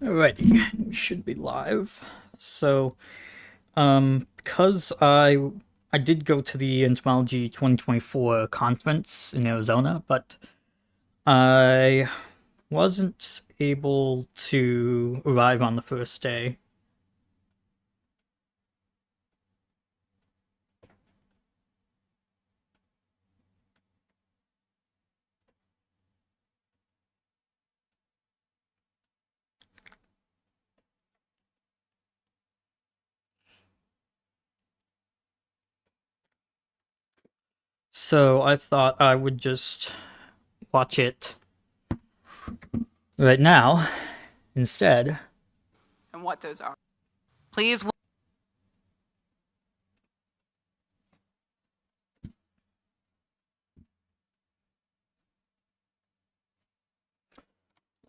Alrighty, we should be live. So, because I did go to the Entomology 2024 conference in Arizona, but I wasn't able to arrive on the first day. So I thought I would just watch it right now instead. And what those are. Please.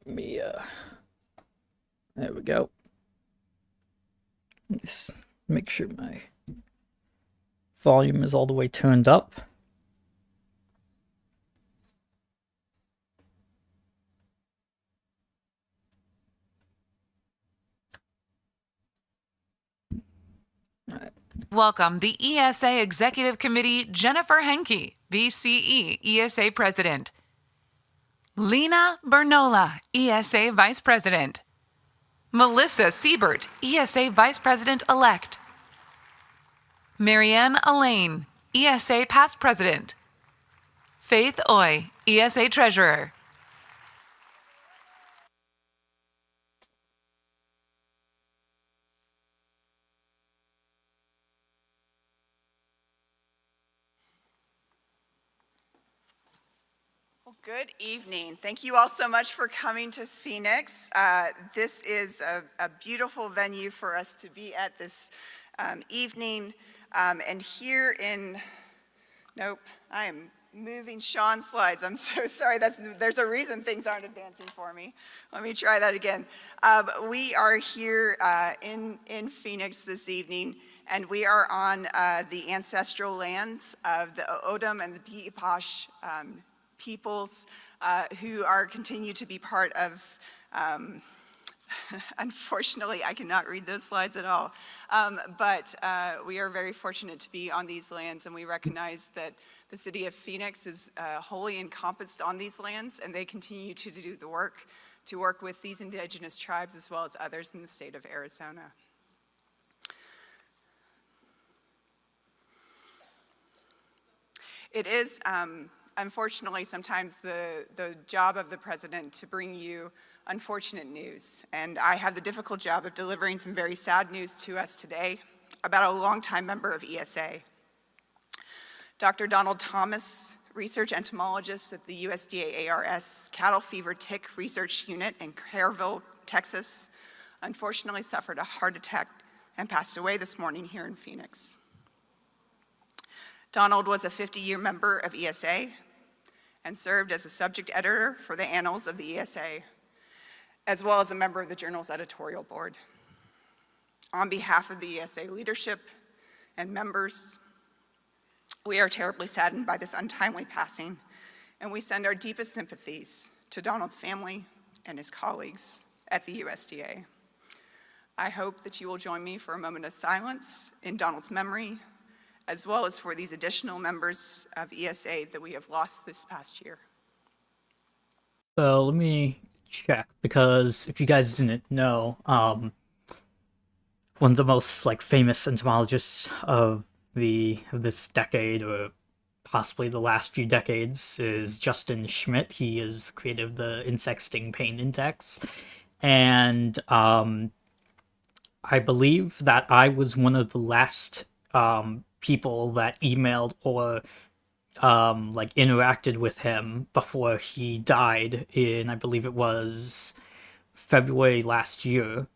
Let me, there we go. Let's make sure my volume is all the way turned up. Welcome the ESA Executive Committee, Jennifer Henke, VCE ESA President. Lena Bernola, ESA Vice President. Melissa Siebert, ESA Vice President-elect. Marianne Allain, ESA Past President. Faith Oy, ESA Treasurer. Good evening. Thank you all so much for coming to Phoenix. This is a beautiful venue for us to be at this evening. And here in, nope, I am moving Sean's slides. I'm so sorry. There's a reason things aren't advancing for me. Let me try that again. We are here in Phoenix this evening, and we are on the ancestral lands of the O'odham and the Pi'ipash peoples who continue to be part of, unfortunately, I cannot read those slides at all, but we are very fortunate to be on these lands, and we recognize that the city of Phoenix is wholly encompassed on these lands, and they continue to do the work, to work with these indigenous tribes as well as others in the state of Arizona. It is unfortunately, sometimes the job of the president to bring you unfortunate news. And I have the difficult job of delivering some very sad news to us today about a longtime member of ESA. Dr. Donald Thomas, research entomologist at the USDA ARS Cattle Fever Tick Research Unit in Kerrville, Texas, unfortunately suffered a heart attack and passed away this morning here in Phoenix. Donald was a 50-year member of ESA and served as a subject editor for the Annals of the ESA, as well as a member of the journal's editorial board. On behalf of the ESA leadership and members, we are terribly saddened by this untimely passing, and we send our deepest sympathies to Donald's family and his colleagues at the USDA. I hope that you will join me for a moment of silence in Donald's memory, as well as for these additional members of ESA that we have lost this past year. So let me check, because if you guys didn't know, one of the most famous entomologists of this decade, or possibly the last few decades, is Justin Schmidt. He is the creator of the Insect Sting Pain Index, and I believe that I was one of the last people that emailed or interacted with him before he died in, I believe it was February last year,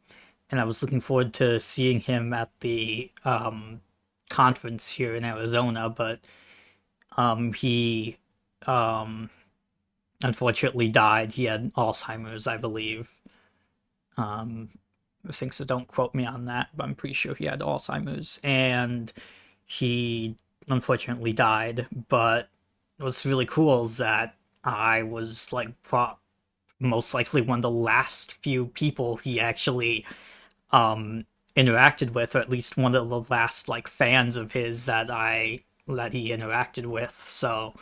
and I was looking forward to seeing him at the conference here in Arizona, but he unfortunately died. He had Alzheimer's, I believe. I think so. Don't quote me on that, but I'm pretty sure he had Alzheimer's, and he unfortunately died. But what's really cool is that I was like most likely one of the last few people he actually um interacted with, or at least one of the last like fans of his that he interacted with. So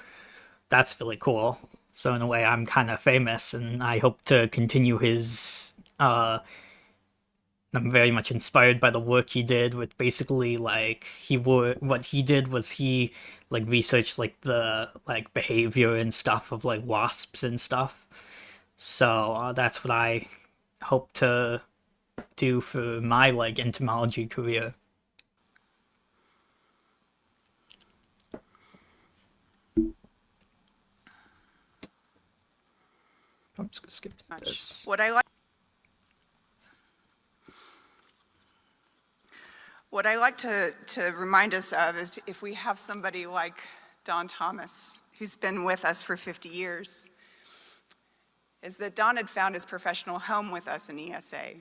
that's really cool. So in a way, I'm kind of famous, and I hope to continue his. I'm very much inspired by the work he did with basically like what he did was he like researched like the like behavior and stuff of like wasps and stuff. So that's what I hope to do for my like entomology career. I'm just gonna skip this. What I like to remind us of, if we have somebody like Don Thomas, who's been with us for 50 years, is that Don had found his professional home with us in ESA.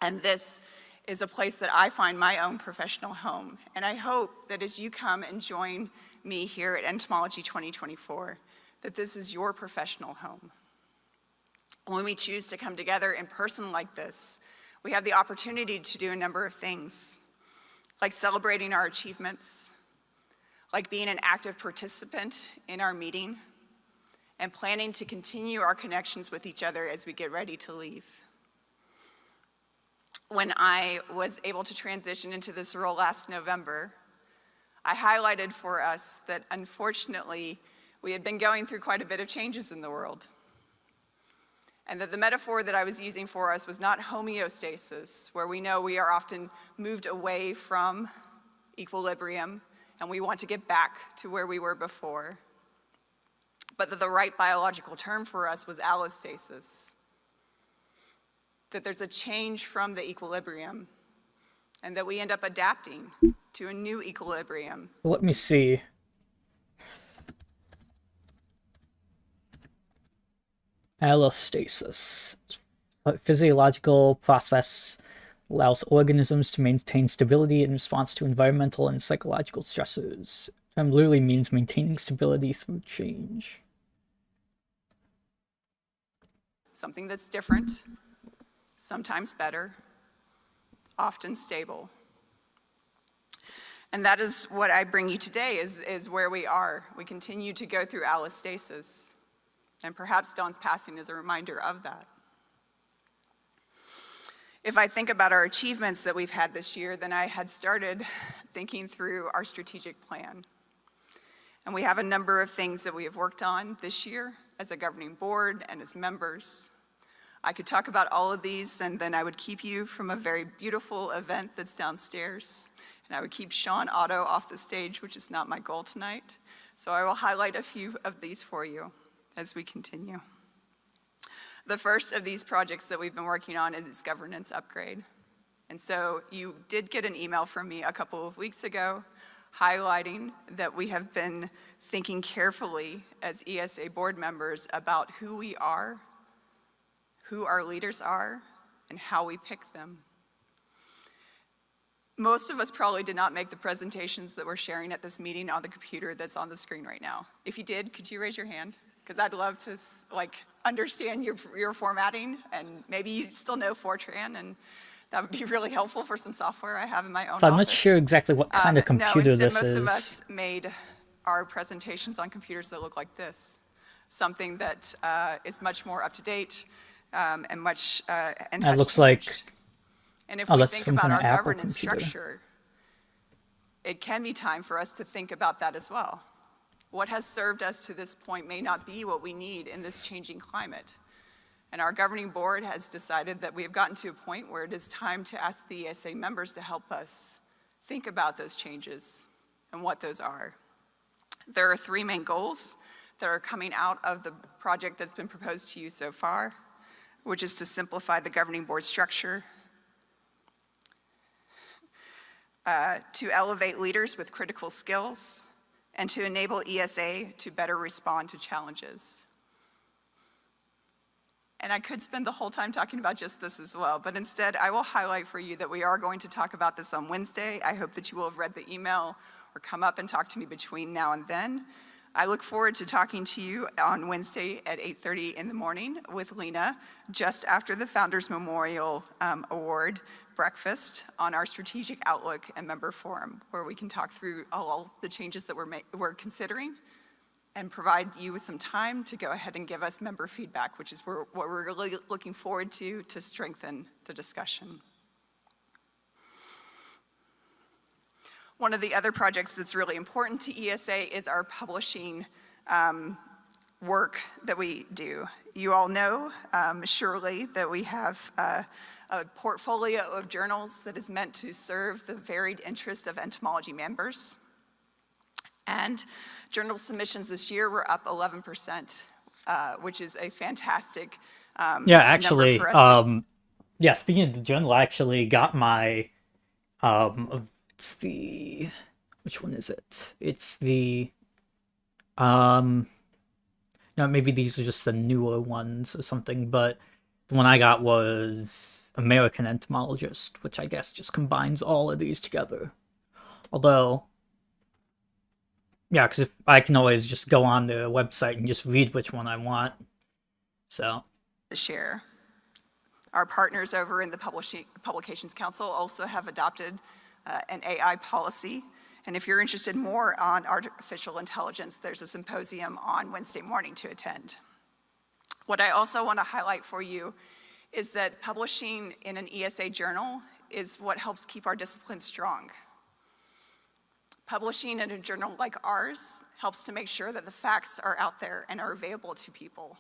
And this is a place that I find my own professional home. And I hope that as you come and join me here at Entomology 2024, that this is your professional home. When we choose to come together in person like this, we have the opportunity to do a number of things, like celebrating our achievements, like being an active participant in our meeting, and planning to continue our connections with each other as we get ready to leave. When I was able to transition into this role last November, I highlighted for us that unfortunately, we had been going through quite a bit of changes in the world. And that the metaphor that I was using for us was not homeostasis, where we know we are often moved away from equilibrium and we want to get back to where we were before. But that the right biological term for us was allostasis. That there's a change from the equilibrium and that we end up adapting to a new equilibrium. Let me see. Allostasis. A physiological process allows organisms to maintain stability in response to environmental and psychological stressors. The term literally means maintaining stability through change. Something that's different, sometimes better, often stable. And that is what I bring you today, is where we are. We continue to go through allostasis. And perhaps Don's passing is a reminder of that. If I think about our achievements that we've had this year, then I had started thinking through our strategic plan. And we have a number of things that we have worked on this year as a governing board and as members. I could talk about all of these, and then I would keep you from a very beautiful event that's downstairs. And I would keep Sean Otto off the stage, which is not my goal tonight. So I will highlight a few of these for you as we continue. The first of these projects that we've been working on is its governance upgrade. And so you did get an email from me a couple of weeks ago highlighting that we have been thinking carefully as ESA board members about who we are, who our leaders are, and how we pick them. Most of us probably did not make the presentations that we're sharing at this meeting on the computer that's on the screen right now. If you did, could you raise your hand? Because I'd love to understand your formatting, and maybe you still know Fortran, and that would be really helpful for some software I have in my own So I'm office. not sure exactly what kind of computer no, this most is. of us made our presentations on computers that look like this, something that is much more up to date and much and has It looks changed. like. And if Oh, we that's think some about kind our of Apple governance computer. structure, it can be time for us to think about that as well. What has served us to this point may not be what we need in this changing climate. And our governing board has decided that we have gotten to a point where it is time to ask the ESA members to help us think about those changes and what those are. There are three main goals that are coming out of the project that's been proposed to you so far, which is to simplify the governing board structure, to elevate leaders with critical skills, and to enable ESA to better respond to challenges. And I could spend the whole time talking about just this as well, but instead I will highlight for you that we are going to talk about this on Wednesday. I hope that you will have read the email or come up and talk to me between now and then. I look forward to talking to you on Wednesday at 8:30 in the morning with Lena, just after the Founders Memorial Award breakfast on our strategic outlook and member forum, where we can talk through all the changes that we're considering and provide you with some time to go ahead and give us member feedback, which is what we're really looking forward to strengthen the discussion. One of the other projects that's really important to ESA is our publishing work that we do. You all know, surely, that we have a portfolio of journals that is meant to serve the varied interest of entomology members. And journal submissions this year were up 11%, which is a fantastic Yeah, actually, number for us. yeah, speaking of the journal, I actually got my, it's the, which one is it? It's the, no, maybe these are just the newer ones or something, but the one I got was American Entomologist, which I guess just combines all of these together. Although, yeah, because if I can always just go on the website and just read which one I want. So, To share. Our partners over in the Publications Council also have adopted an AI policy. And if you're interested more on artificial intelligence, there's a symposium on Wednesday morning to attend. What I also want to highlight for you is that publishing in an ESA journal is what helps keep our discipline strong. Publishing in a journal like ours helps to make sure that the facts are out there and are available to people.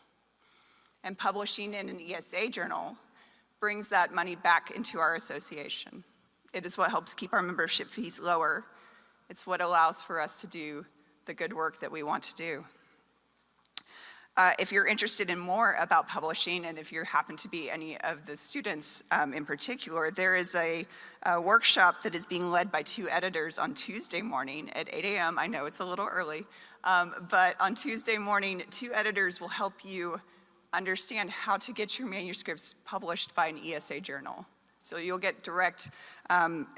And publishing in an ESA journal brings that money back into our association. It is what helps keep our membership fees lower. It's what allows for us to do the good work that we want to do. If you're interested in more about publishing, and if you happen to be any of the students in particular, there is a workshop that is being led by 2 editors on Tuesday morning at 8 a.m. I know it's a little early, but on Tuesday morning, 2 editors will help you understand how to get your manuscripts published by an ESA journal. So you'll get direct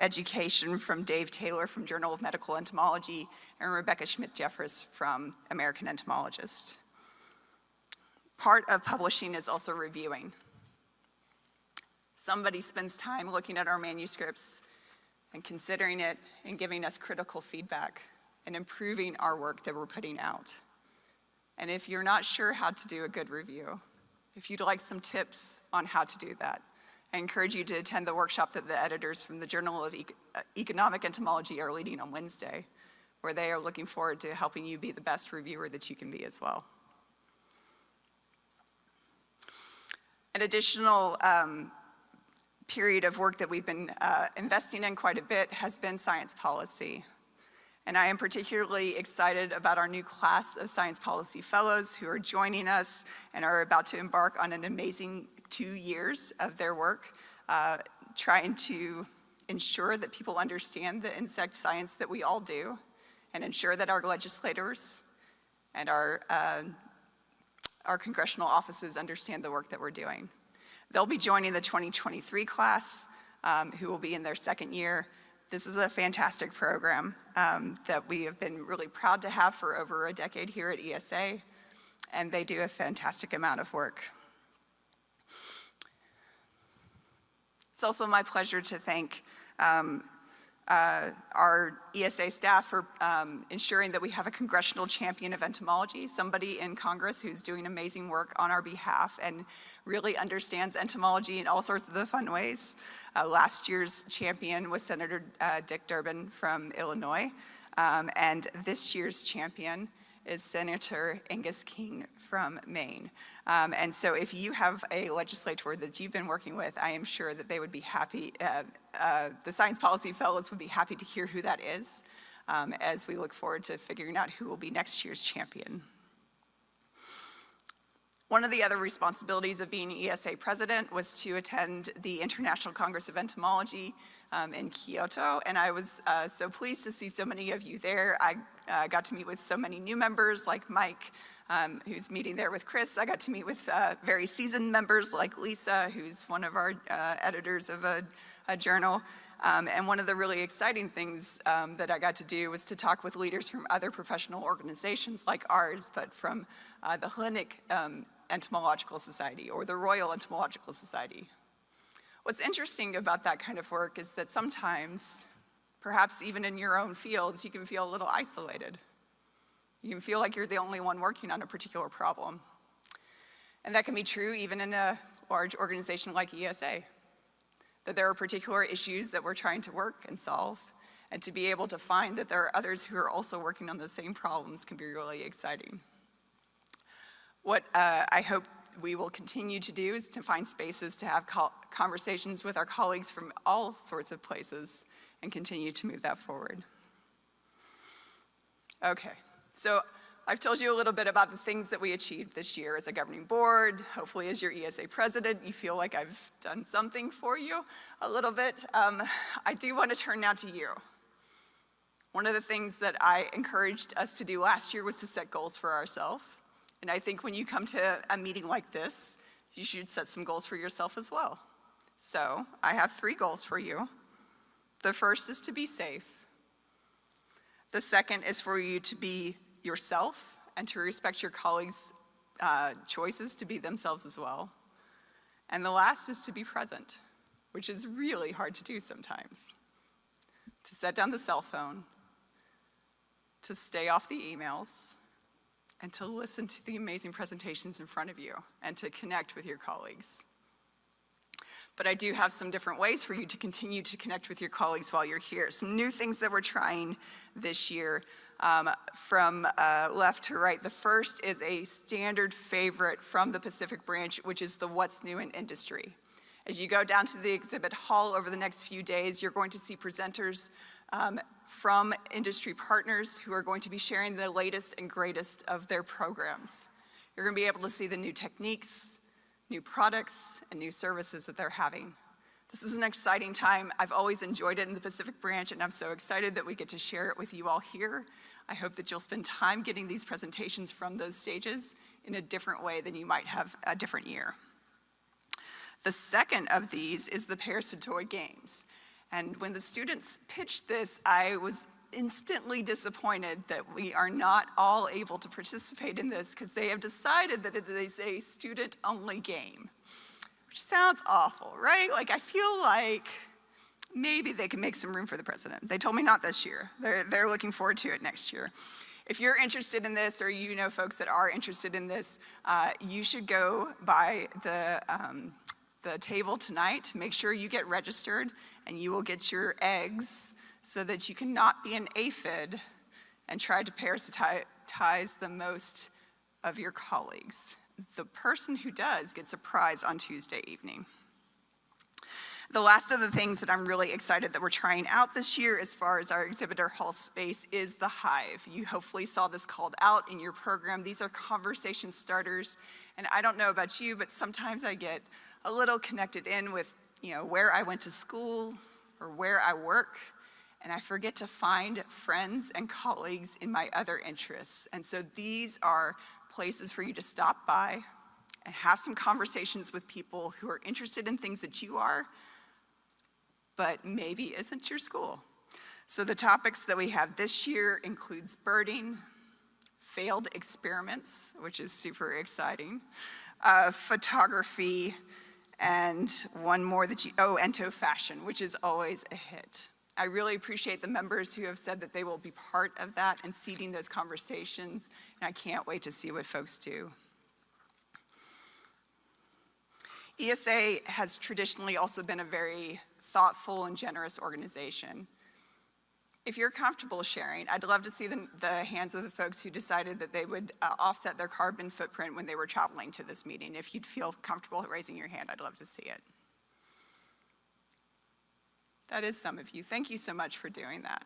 education from Dave Taylor from Journal of Medical Entomology and Rebecca Schmidt-Jeffress from American Entomologist. Part of publishing is also reviewing. Somebody spends time looking at our manuscripts and considering it and giving us critical feedback and improving our work that we're putting out. And if you're not sure how to do a good review, if you'd like some tips on how to do that, I encourage you to attend the workshop that the editors from the Journal of Economic Entomology are leading on Wednesday, where they are looking forward to helping you be the best reviewer that you can be as well. An additional period of work that we've been investing in quite a bit has been science policy. And I am particularly excited about our new class of science policy fellows who are joining us and are about to embark on an amazing 2 years of their work, trying to ensure that people understand the insect science that we all do, and ensure that our legislators and our congressional offices understand the work that we're doing. They'll be joining the 2023 class, who will be in their 2nd year. This is a fantastic program that we have been really proud to have for over a decade here at ESA, and they do a fantastic amount of work. It's also my pleasure to thank our ESA staff for ensuring that we have a congressional champion of entomology, somebody in Congress who's doing amazing work on our behalf and really understands entomology in all sorts of the fun ways. Last year's champion was Senator Dick Durbin from Illinois, and this year's champion is Senator Angus King from Maine. And so if you have a legislator that you've been working with, I am sure that they would be happy, the science policy fellows would be happy to hear who that is, as we look forward to figuring out who will be next year's champion. One of the other responsibilities of being ESA president was to attend the International Congress of Entomology in Kyoto, and I was so pleased to see so many of you there. I got to meet with so many new members like Mike, who's meeting there with Chris. I got to meet with very seasoned members like Lisa, who's one of our editors of a journal. And one of the really exciting things that I got to do was to talk with leaders from other professional organizations like ours, but from the Hellenic Entomological Society or the Royal Entomological Society. What's interesting about that kind of work is that sometimes, perhaps even in your own fields, you can feel a little isolated. You can feel like you're the only one working on a particular problem. And that can be true even in a large organization like ESA, that there are particular issues that we're trying to work and solve, and to be able to find that there are others who are also working on the same problems can be really exciting. What I hope we will continue to do is to find spaces to have conversations with our colleagues from all sorts of places and continue to move that forward. Okay, so I've told you a little bit about the things that we achieved this year as a governing board. Hopefully as your ESA president, you feel like I've done something for you a little bit. I do want to turn now to you. One of the things that I encouraged us to do last year was to set goals for ourselves. And I think when you come to a meeting like this, you should set some goals for yourself as well. So I have 3 goals for you. The first is to be safe. The second is for you to be yourself and to respect your colleagues' choices to be themselves as well. And the last is to be present, which is really hard to do sometimes. To set down the cell phone, to stay off the emails, and to listen to the amazing presentations in front of you and to connect with your colleagues. But I do have some different ways for you to continue to connect with your colleagues while you're here. Some new things that we're trying this year from left to right. The first is a standard favorite from the Pacific Branch, which is the What's New in Industry. As you go down to the exhibit hall over the next few days, you're going to see presenters from industry partners who are going to be sharing the latest and greatest of their programs. You're going to be able to see the new techniques, new products, and new services that they're having. This is an exciting time. I've always enjoyed it in the Pacific Branch, and I'm so excited that we get to share it with you all here. I hope that you'll spend time getting these presentations from those stages in a different way than you might have a different year. The second of these is the parasitoid games. And when the students pitched this, I was instantly disappointed that we are not all able to participate in this because they have decided that it is a student-only game, which sounds awful, right? Like, I feel like maybe they can make some room for the president. They told me not this year. They're looking forward to it next year. If you're interested in this, or you know folks that are interested in this, you should go by the table tonight. Make sure you get registered, and you will get your eggs so that you can not be an aphid and try to parasitize the most of your colleagues. The person who does gets a prize on Tuesday evening. The last of the things that I'm really excited that we're trying out this year as far as our exhibitor hall space is the Hive. You hopefully saw this called out in your program. These are conversation starters, and I don't know about you, but sometimes I get a little connected in with, where I went to school or where I work, and I forget to find friends and colleagues in my other interests. And so these are places for you to stop by and have some conversations with people who are interested in things that you are, but maybe isn't your school. So the topics that we have this year includes birding, failed experiments, which is super exciting, photography, and one more ento fashion, which is always a hit. I really appreciate the members who have said that they will be part of that and seeding those conversations, and I can't wait to see what folks do. ESA has traditionally also been a very thoughtful and generous organization. If you're comfortable sharing, I'd love to see the hands of the folks who decided that they would offset their carbon footprint when they were traveling to this meeting. If you'd feel comfortable raising your hand, I'd love to see it. That is some of you. Thank you so much for doing that.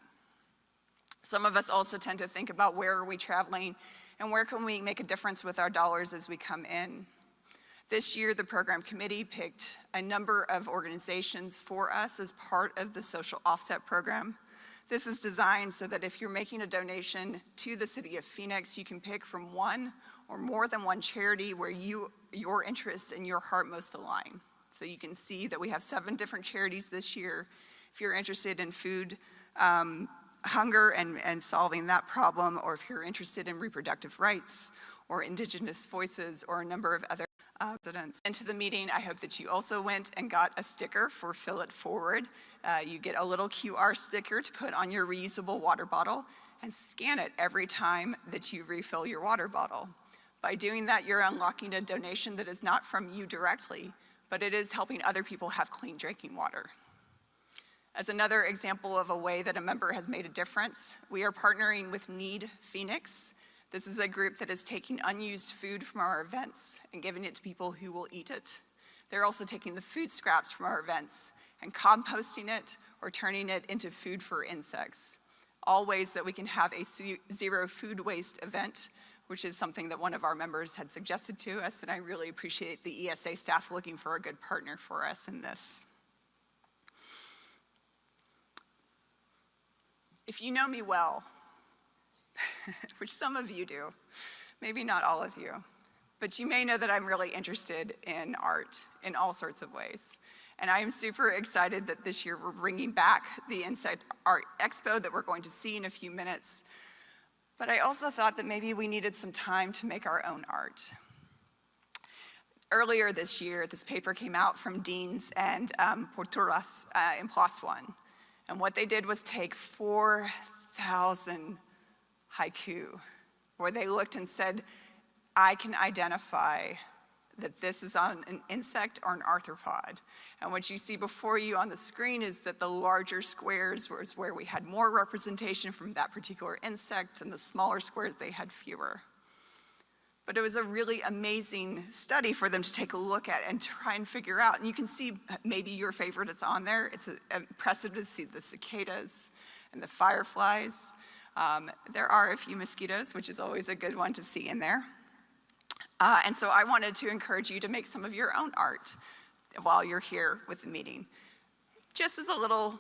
Some of us also tend to think about where are we traveling and where can we make a difference with our dollars as we come in. This year, the program committee picked a number of organizations for us as part of the social offset program. This is designed so that if you're making a donation to the city of Phoenix, you can pick from one or more than one charity where your interests and your heart most align. So you can see that we have 7 different charities this year. If you're interested in food hunger and solving that problem, or if you're interested in reproductive rights or indigenous voices or a number of other residents. Into the meeting, I hope that you also went and got a sticker for Fill It Forward. You get a little QR sticker to put on your reusable water bottle and scan it every time that you refill your water bottle. By doing that, you're unlocking a donation that is not from you directly, but it is helping other people have clean drinking water. As another example of a way that a member has made a difference, we are partnering with Need Phoenix. This is a group that is taking unused food from our events and giving it to people who will eat it. They're also taking the food scraps from our events and composting it or turning it into food for insects. All ways that we can have a zero food waste event, which is something that one of our members had suggested to us, and I really appreciate the ESA staff looking for a good partner for us in this. If you know me well, which some of you do, maybe not all of you, but you may know that I'm really interested in art in all sorts of ways. And I am super excited that this year we're bringing back the Insect Art Expo that we're going to see in a few minutes. But I also thought that maybe we needed some time to make our own art. Earlier this year, this paper came out from Deans and Porturas in PLOS One. And what they did was take 4,000 haiku, where they looked and said, I can identify that this is on an insect or an arthropod. And what you see before you on the screen is that the larger squares was where we had more representation from that particular insect, and the smaller squares, they had fewer. But it was a really amazing study for them to take a look at and try and figure out. And you can see maybe your favorite is on there. It's impressive to see the cicadas and the fireflies. There are a few mosquitoes, which is always a good one to see in there. And so I wanted to encourage you to make some of your own art while you're here with the meeting. Just as a little,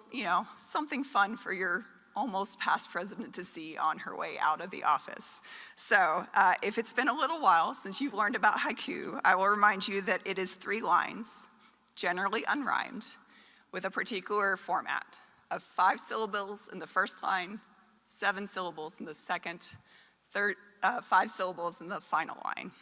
something fun for your almost past president to see on her way out of the office. So if it's been a little while since you've learned about haiku, I will remind you that it is 3 lines, generally unrhymed, with a particular format of 5 syllables in the first line, 7 syllables in the second, 5 syllables in the final line.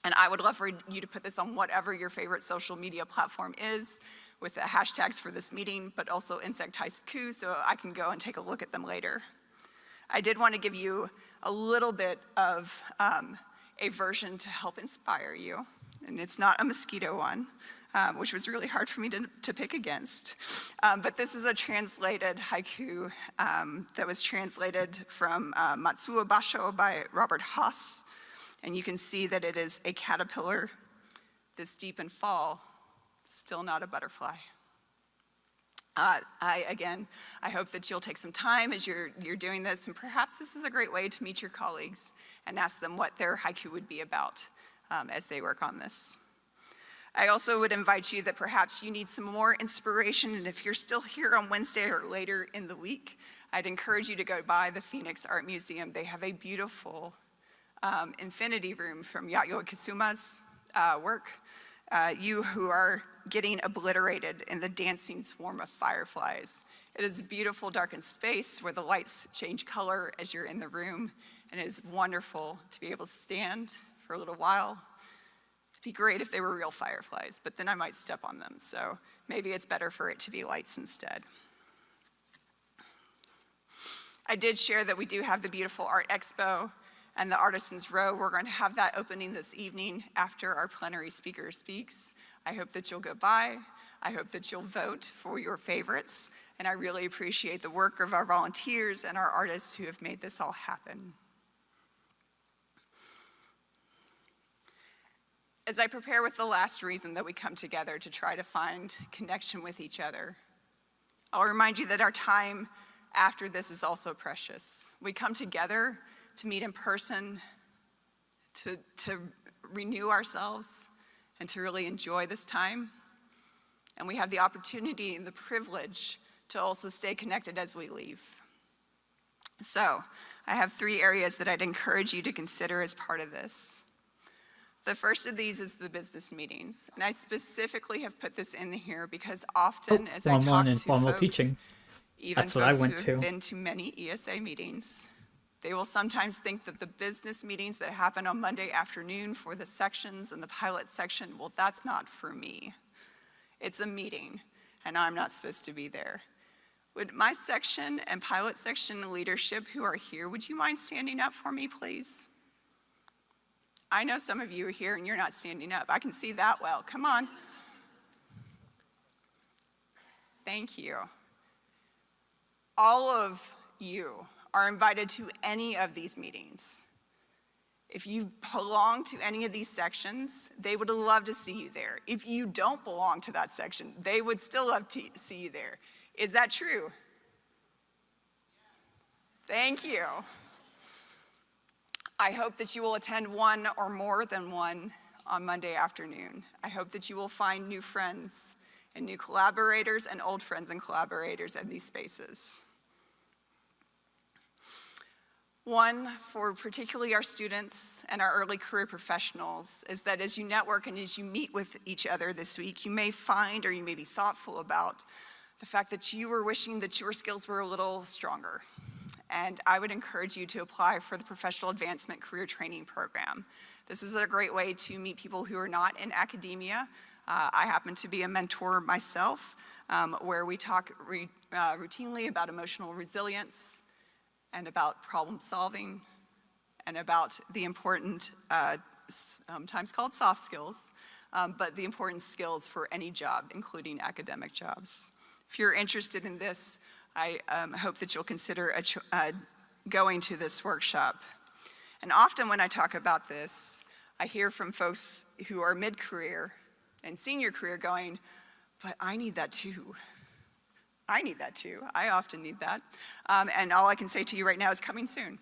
And I would love for you to put this on whatever your favorite social media platform is with the hashtags for this meeting, but also Insect Haiku, so I can go and take a look at them later. I did want to give you a little bit of a version to help inspire you, and it's not a mosquito one, which was really hard for me to pick against. But this is a translated haiku that was translated from Matsuo Basho by Robert Haas. And you can see that it is a caterpillar this deep in fall, still not a butterfly. I hope that you'll take some time as you're doing this, and perhaps this is a great way to meet your colleagues and ask them what their haiku would be about as they work on this. I also would invite you that perhaps you need some more inspiration, and if you're still here on Wednesday or later in the week, I'd encourage you to go by the Phoenix Art Museum. They have a beautiful infinity room from Yayoi Kasuma's work. You who are getting obliterated in the dancing swarm of fireflies. It is a beautiful darkened space where the lights change color as you're in the room, and it is wonderful to be able to stand for a little while. It'd be great if they were real fireflies, but then I might step on them, so maybe it's better for it to be lights instead. I did share that we do have the beautiful Art Expo and the Artisans Row. We're going to have that opening this evening after our plenary speaker speaks. I hope that you'll go by. I hope that you'll vote for your favorites. And I really appreciate the work of our volunteers and our artists who have made this all happen. As I prepare with the last reason that we come together to try to find connection with each other, I'll remind you that our time after this is also precious. We come together to meet in person, to renew ourselves, and to really enjoy this time. And we have the opportunity and the privilege to also stay connected as we leave. So, I have 3 areas that I'd encourage you to consider as part of this. The first of these is the business meetings. And I specifically have put this in here because often as I talk to informal folks, teaching. even That's what I folks went who have to. been to many ESA meetings, they will sometimes think that the business meetings that happen on Monday afternoon for the sections and the pilot section, well, that's not for me. It's a meeting, and I'm not supposed to be there. Would my section and pilot section leadership who are here, would you mind standing up for me, please? I know some of you are here and you're not standing up. I can see that well. Come on. Thank you. All of you are invited to any of these meetings. If you belong to any of these sections, they would love to see you there. If you don't belong to that section, they would still love to see you there. Is that true? Thank you. I hope that you will attend one or more than one on Monday afternoon. I hope that you will find new friends and new collaborators and old friends and collaborators in these spaces. One, for particularly our students and our early career professionals, is that as you network and as you meet with each other this week, you may find or you may be thoughtful about the fact that you were wishing that your skills were a little stronger. And I would encourage you to apply for the Professional Advancement Career Training Program. This is a great way to meet people who are not in academia. I happen to be a mentor myself, where we talk routinely about emotional resilience and about problem solving and about the important, sometimes called soft skills, but the important skills for any job, including academic jobs. If you're interested in this, I hope that you'll consider going to this workshop. And often when I talk about this, I hear from folks who are mid-career and senior career going, but I need that too. I need that too. I often need that. And all I can say to you right now is coming soon.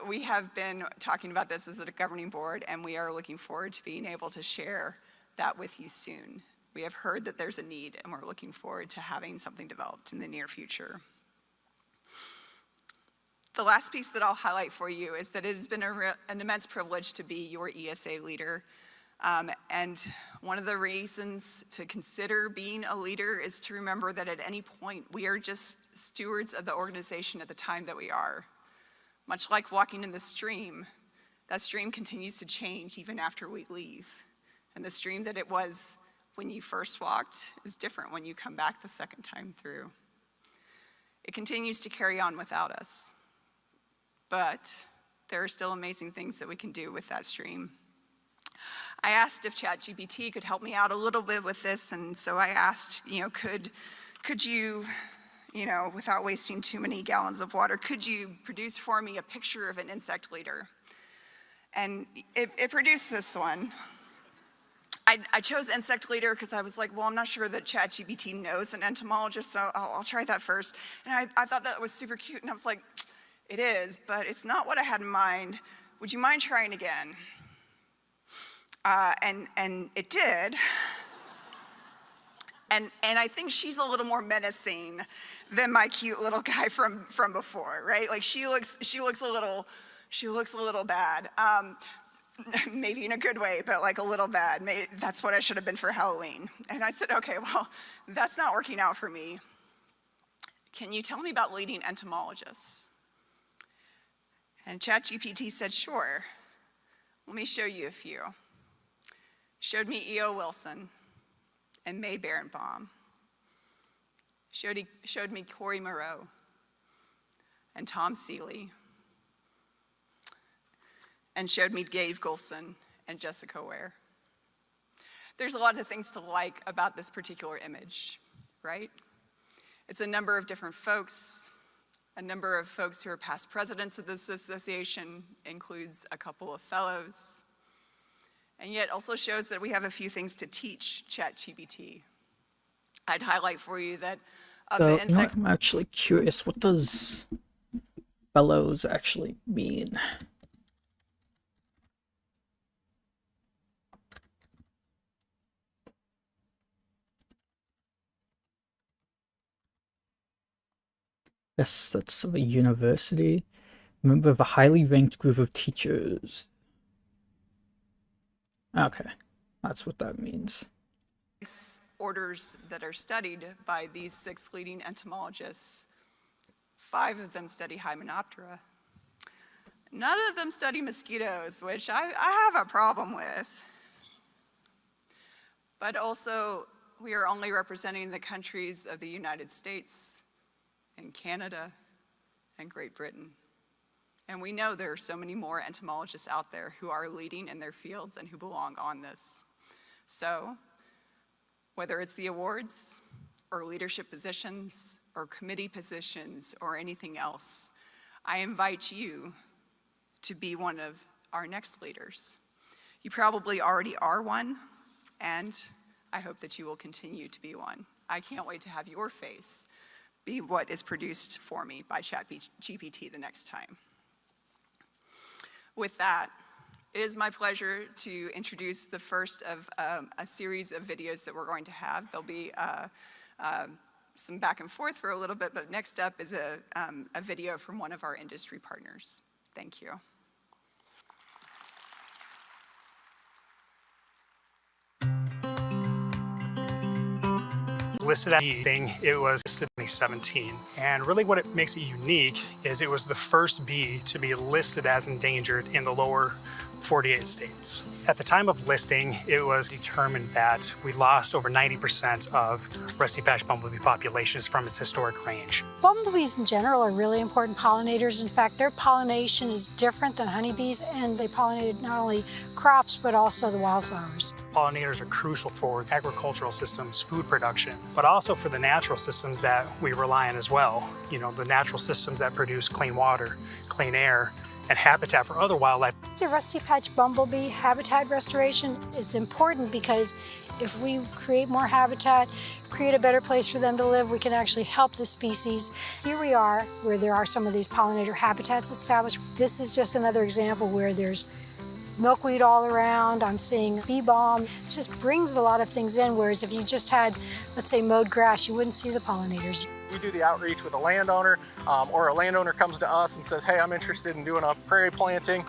We have been talking about this as a governing board, and we are looking forward to being able to share that with you soon. We have heard that there's a need, and we're looking forward to having something developed in the near future. The last piece that I'll highlight for you is that it has been an immense privilege to be your ESA leader. And one of the reasons to consider being a leader is to remember that at any point, we are just stewards of the organization at the time that we are. Much like walking in the stream, that stream continues to change even after we leave. And the stream that it was when you first walked is different when you come back the second time through. It continues to carry on without us. But there are still amazing things that we can do with that stream. I asked if ChatGPT could help me out a little bit with this, and so I asked, could you, without wasting too many gallons of water, could you produce for me a picture of an insect leader? And it produced this one. I chose insect leader because I was like, well, I'm not sure that ChatGPT knows an entomologist, so I'll try that first. And I thought that was super cute, and I was like, it is, but it's not what I had in mind. Would you mind trying again? And it did. And I think she's a little more menacing than my cute little guy from before, right? Like she looks a little bad. Maybe in a good way, but like a little bad. That's what I should have been for Halloween. And I said, okay, well, that's not working out for me. Can you tell me about leading entomologists? And ChatGPT said, sure. Let me show you a few. Showed me E.O. Wilson and May Berenbaum. Showed me Corey Moreau and Tom Seeley. And showed me Dave Golson and Jessica Ware. There's a lot of things to like about this particular image, right? It's a number of different folks. A number of folks who are past presidents of this association, includes a couple of fellows, and yet also shows that we have a few things to teach ChatGPT. I'd highlight for you that of the insects. I'm actually curious, what does fellows actually mean? Yes, that's of a university. Member of a highly ranked group of teachers. Okay, that's what that means. Orders that are studied by these 6 leading entomologists. 5 of them study Hymenoptera. None of them study mosquitoes, which I have a problem with. But also, we are only representing the countries of the United States and Canada and Great Britain. And we know there are so many more entomologists out there who are leading in their fields and who belong on this. So, whether it's the awards or leadership positions or committee positions or anything else, I invite you to be one of our next leaders. You probably already are one, and I hope that you will continue to be one. I can't wait to have your face be what is produced for me by ChatGPT the next time. With that, it is my pleasure to introduce the first of a series of videos that we're going to have. There'll be some back and forth for a little bit, but next up is a video from one of our industry partners. Thank you. Listed at thing, it was listed in 2017. And really what it makes it unique is it was the first bee to be listed as endangered in the lower 48 states. At the time of listing, it was determined that we lost over 90% of rusty-patched bumblebee populations from its historic range. Bumblebees in general are really important pollinators. In fact, their pollination is different than honeybees, and they pollinate not only crops but also the wildflowers. Pollinators are crucial for agricultural systems, food production, but also for the natural systems that we rely on as well. You know, the natural systems that produce clean water, clean air, and habitat for other wildlife. The rusty-patched bumblebee habitat restoration, it's important because if we create more habitat, create a better place for them to live, we can actually help the species. Here we are, where there are some of these pollinator habitats established. This is just another example where there's milkweed all around. I'm seeing bee balm. It just brings a lot of things in, whereas if you just had, let's say, mowed grass, you wouldn't see the pollinators. We do the outreach with a landowner, or a landowner comes to us and says, hey, I'm interested in doing a prairie planting.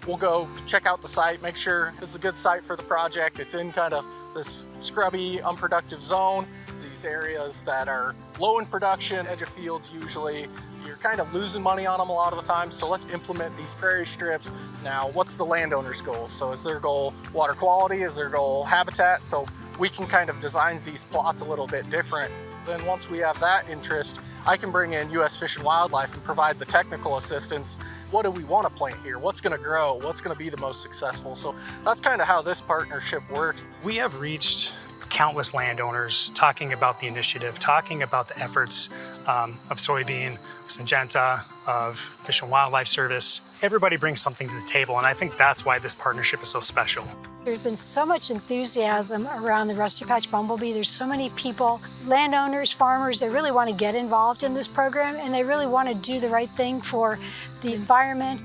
We'll go check out the site, make sure this is a good site for the project. It's in kind of this scrubby, unproductive zone. These areas that are low in production, edge of fields usually, you're kind of losing money on them a lot of the time. So let's implement these prairie strips. Now, what's the landowner's goal? So is their goal water quality? Is their goal habitat? So we can kind of design these plots a little bit different. Then once we have that interest, I can bring in U.S. Fish and Wildlife and provide the technical assistance. What do we want to plant here? What's going to grow? What's going to be the most successful? So that's kind of how this partnership works. We have reached countless landowners talking about the initiative, talking about the efforts of soybean, of Syngenta, of Fish and Wildlife Service. Everybody brings something to the table, and I think that's why this partnership is so special. There's been so much enthusiasm around the rusty-patched bumblebee. There's so many people, landowners, farmers, that really want to get involved in this program, and they really want to do the right thing for the environment.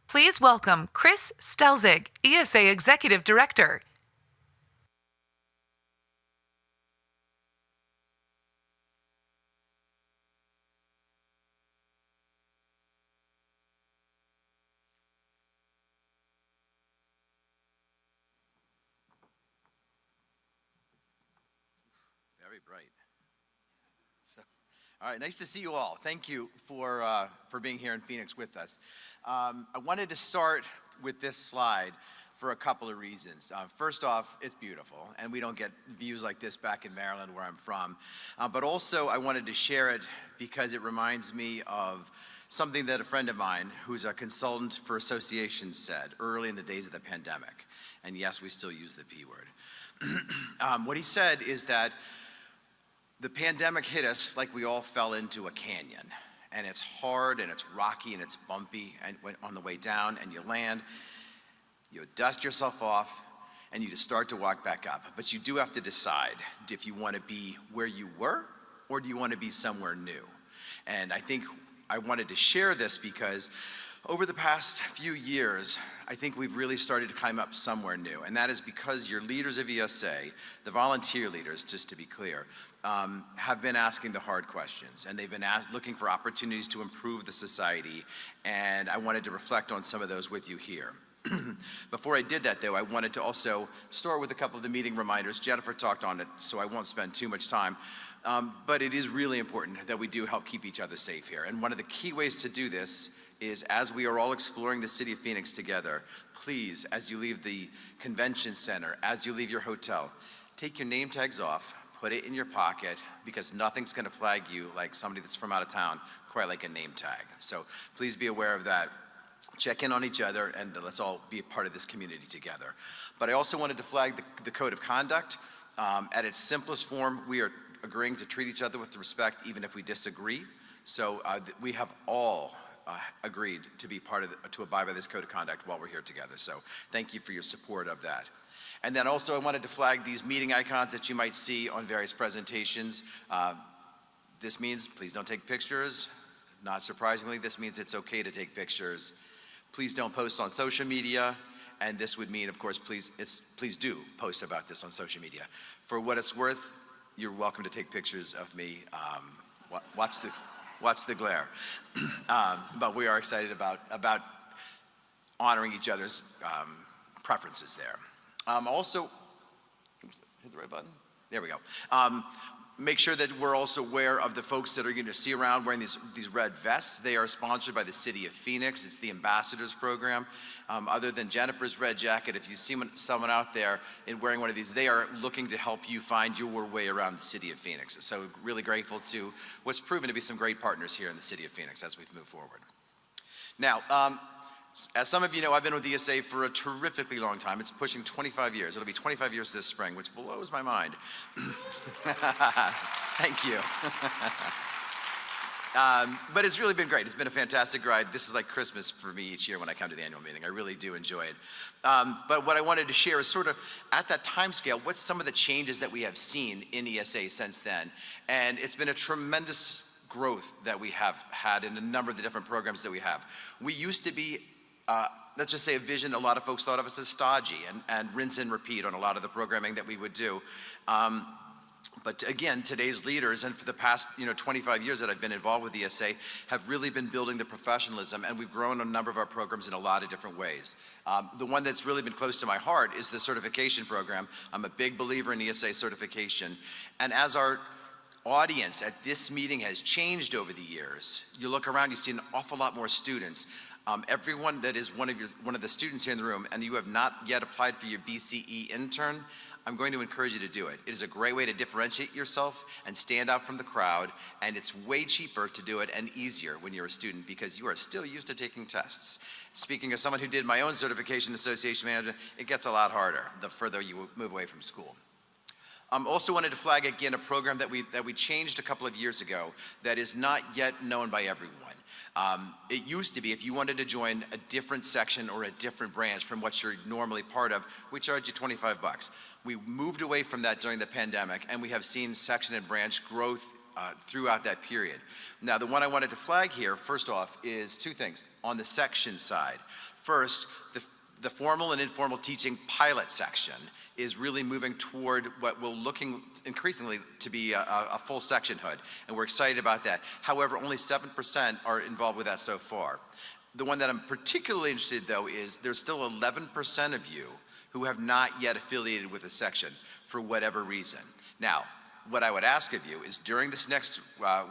Please welcome Chris Stelzig, ESA Executive Director. Very bright. All right, nice to see you all. Thank you for being here in Phoenix with us. I wanted to start with this slide for a couple of reasons. First off, it's beautiful, and we don't get views like this back in Maryland, where I'm from. But also, I wanted to share it because it reminds me of something that a friend of mine, who's a consultant for associations, said early in the days of the pandemic. And yes, we still use the P word. What he said is that the pandemic hit us like we all fell into a canyon, and it's hard and it's rocky and it's bumpy, and on the way down, and you land, you dust yourself off, and you just start to walk back up. But you do have to decide if you want to be where you were, or do you want to be somewhere new? And I think I wanted to share this because Over the past few years, I think we've really started to climb up somewhere new, and that is because your leaders of ESA, the volunteer leaders, just to be clear, have been asking the hard questions, and they've been looking for opportunities to improve the society, and I wanted to reflect on some of those with you here. Before I did that, though, I wanted to also start with a couple of the meeting reminders. Jennifer talked on it, so I won't spend too much time, but it is really important that we do help keep each other safe here, and one of the key ways to do this is, as we are all exploring the city of Phoenix together, please, as you leave the convention center, as you leave your hotel, take your name tags off, put it in your pocket, because nothing's gonna flag you like somebody that's from out of town, quite like a name tag. So please be aware of that. Check in on each other, and let's all be a part of this community together. But I also wanted to flag the code of conduct. At its simplest form, we are agreeing to treat each other with respect even if we disagree. So we have all agreed to be to abide by this code of conduct while we're here together. So thank you for your support of that. And then also I wanted to flag these meeting icons that you might see on various presentations. This means please don't take pictures. Not surprisingly, this means it's okay to take pictures. Please don't post on social media. And this would mean, of course, please do post about this on social media. For what it's worth, you're welcome to take pictures of me. Watch the glare. But we are excited about honoring each other's preferences there. Also, oops, hit the right button? There we go. Make sure that we're also aware of the folks that are going to see around wearing these red vests. They are sponsored by the City of Phoenix. It's the Ambassadors Program. Other than Jennifer's red jacket, if you see someone out there wearing one of these, they are looking to help you find your way around the City of Phoenix. So really grateful to what's proven to be some great partners here in the City of Phoenix as we've moved forward. Now, as some of you know, I've been with ESA for a terrifically long time. It's pushing 25 years. It'll be 25 years this spring, which blows my mind. Thank you. But it's really been great. It's been a fantastic ride. This is like Christmas for me each year when I come to the annual meeting. I really do enjoy it. But what I wanted to share is sort of, at that time scale, what's some of the changes that we have seen in ESA since then? And it's been a tremendous growth that we have had in a number of the different programs that we have. We used to be let's just say a vision, a lot of folks thought of us as stodgy and rinse and repeat on a lot of the programming that we would do. But again, today's leaders, and for the past 25 years that I've been involved with ESA, have really been building the professionalism, and we've grown a number of our programs in a lot of different ways. The one that's really been close to my heart is the certification program. I'm a big believer in ESA certification, and as our audience at this meeting has changed over the years, you look around, you see an awful lot more students. Everyone that is one of the students here in the room and you have not yet applied for your BCE intern, I'm going to encourage you to do it. It is a great way to differentiate yourself and stand out from the crowd, and it's way cheaper to do it and easier when you're a student because you are still used to taking tests. Speaking of someone who did my own certification association management, it gets a lot harder the further you move away from school. Also wanted to flag again a program that we changed a couple of years ago that is not yet known by everyone. It used to be if you wanted to join a different section or a different branch from what you're normally part of, we charge you $25. We moved away from that during the pandemic, and we have seen section and branch growth throughout that period. Now, the one I wanted to flag here, first off, is two things. On the section side, first, the formal and informal teaching pilot section is really moving toward what will looking increasingly to be a full sectionhood, and we're excited about that. However, only 7% are involved with that so far. The one that I'm particularly interested in, though, is there's still 11% of you who have not yet affiliated with a section for whatever reason. Now, what I would ask of you is during this next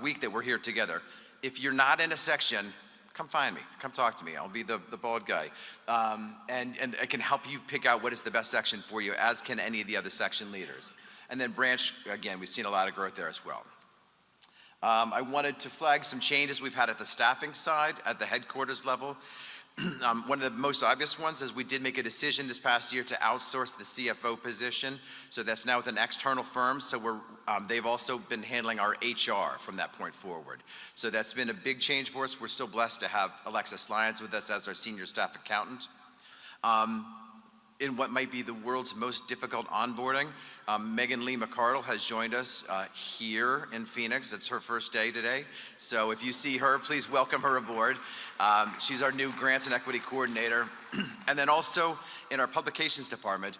week that we're here together, if you're not in a section, come find me, come talk to me. I'll be the bald guy. And I can help you pick out what is the best section for you, as can any of the other section leaders. And then branch, again, we've seen a lot of growth there as well. I wanted to flag some changes we've had at the staffing side, at the headquarters level. One of the most obvious ones is we did make a decision this past year to outsource the CFO position. So that's now with an external firm. So they've also been handling our HR from that point forward. So that's been a big change for us. We're still blessed to have Alexis Lyons with us as our senior staff accountant. in what might be the world's most difficult onboarding. Megan Lee McCardle has joined us here in Phoenix. It's her first day today. So if you see her, please welcome her aboard. She's our new Grants and Equity Coordinator. And then also in our publications department,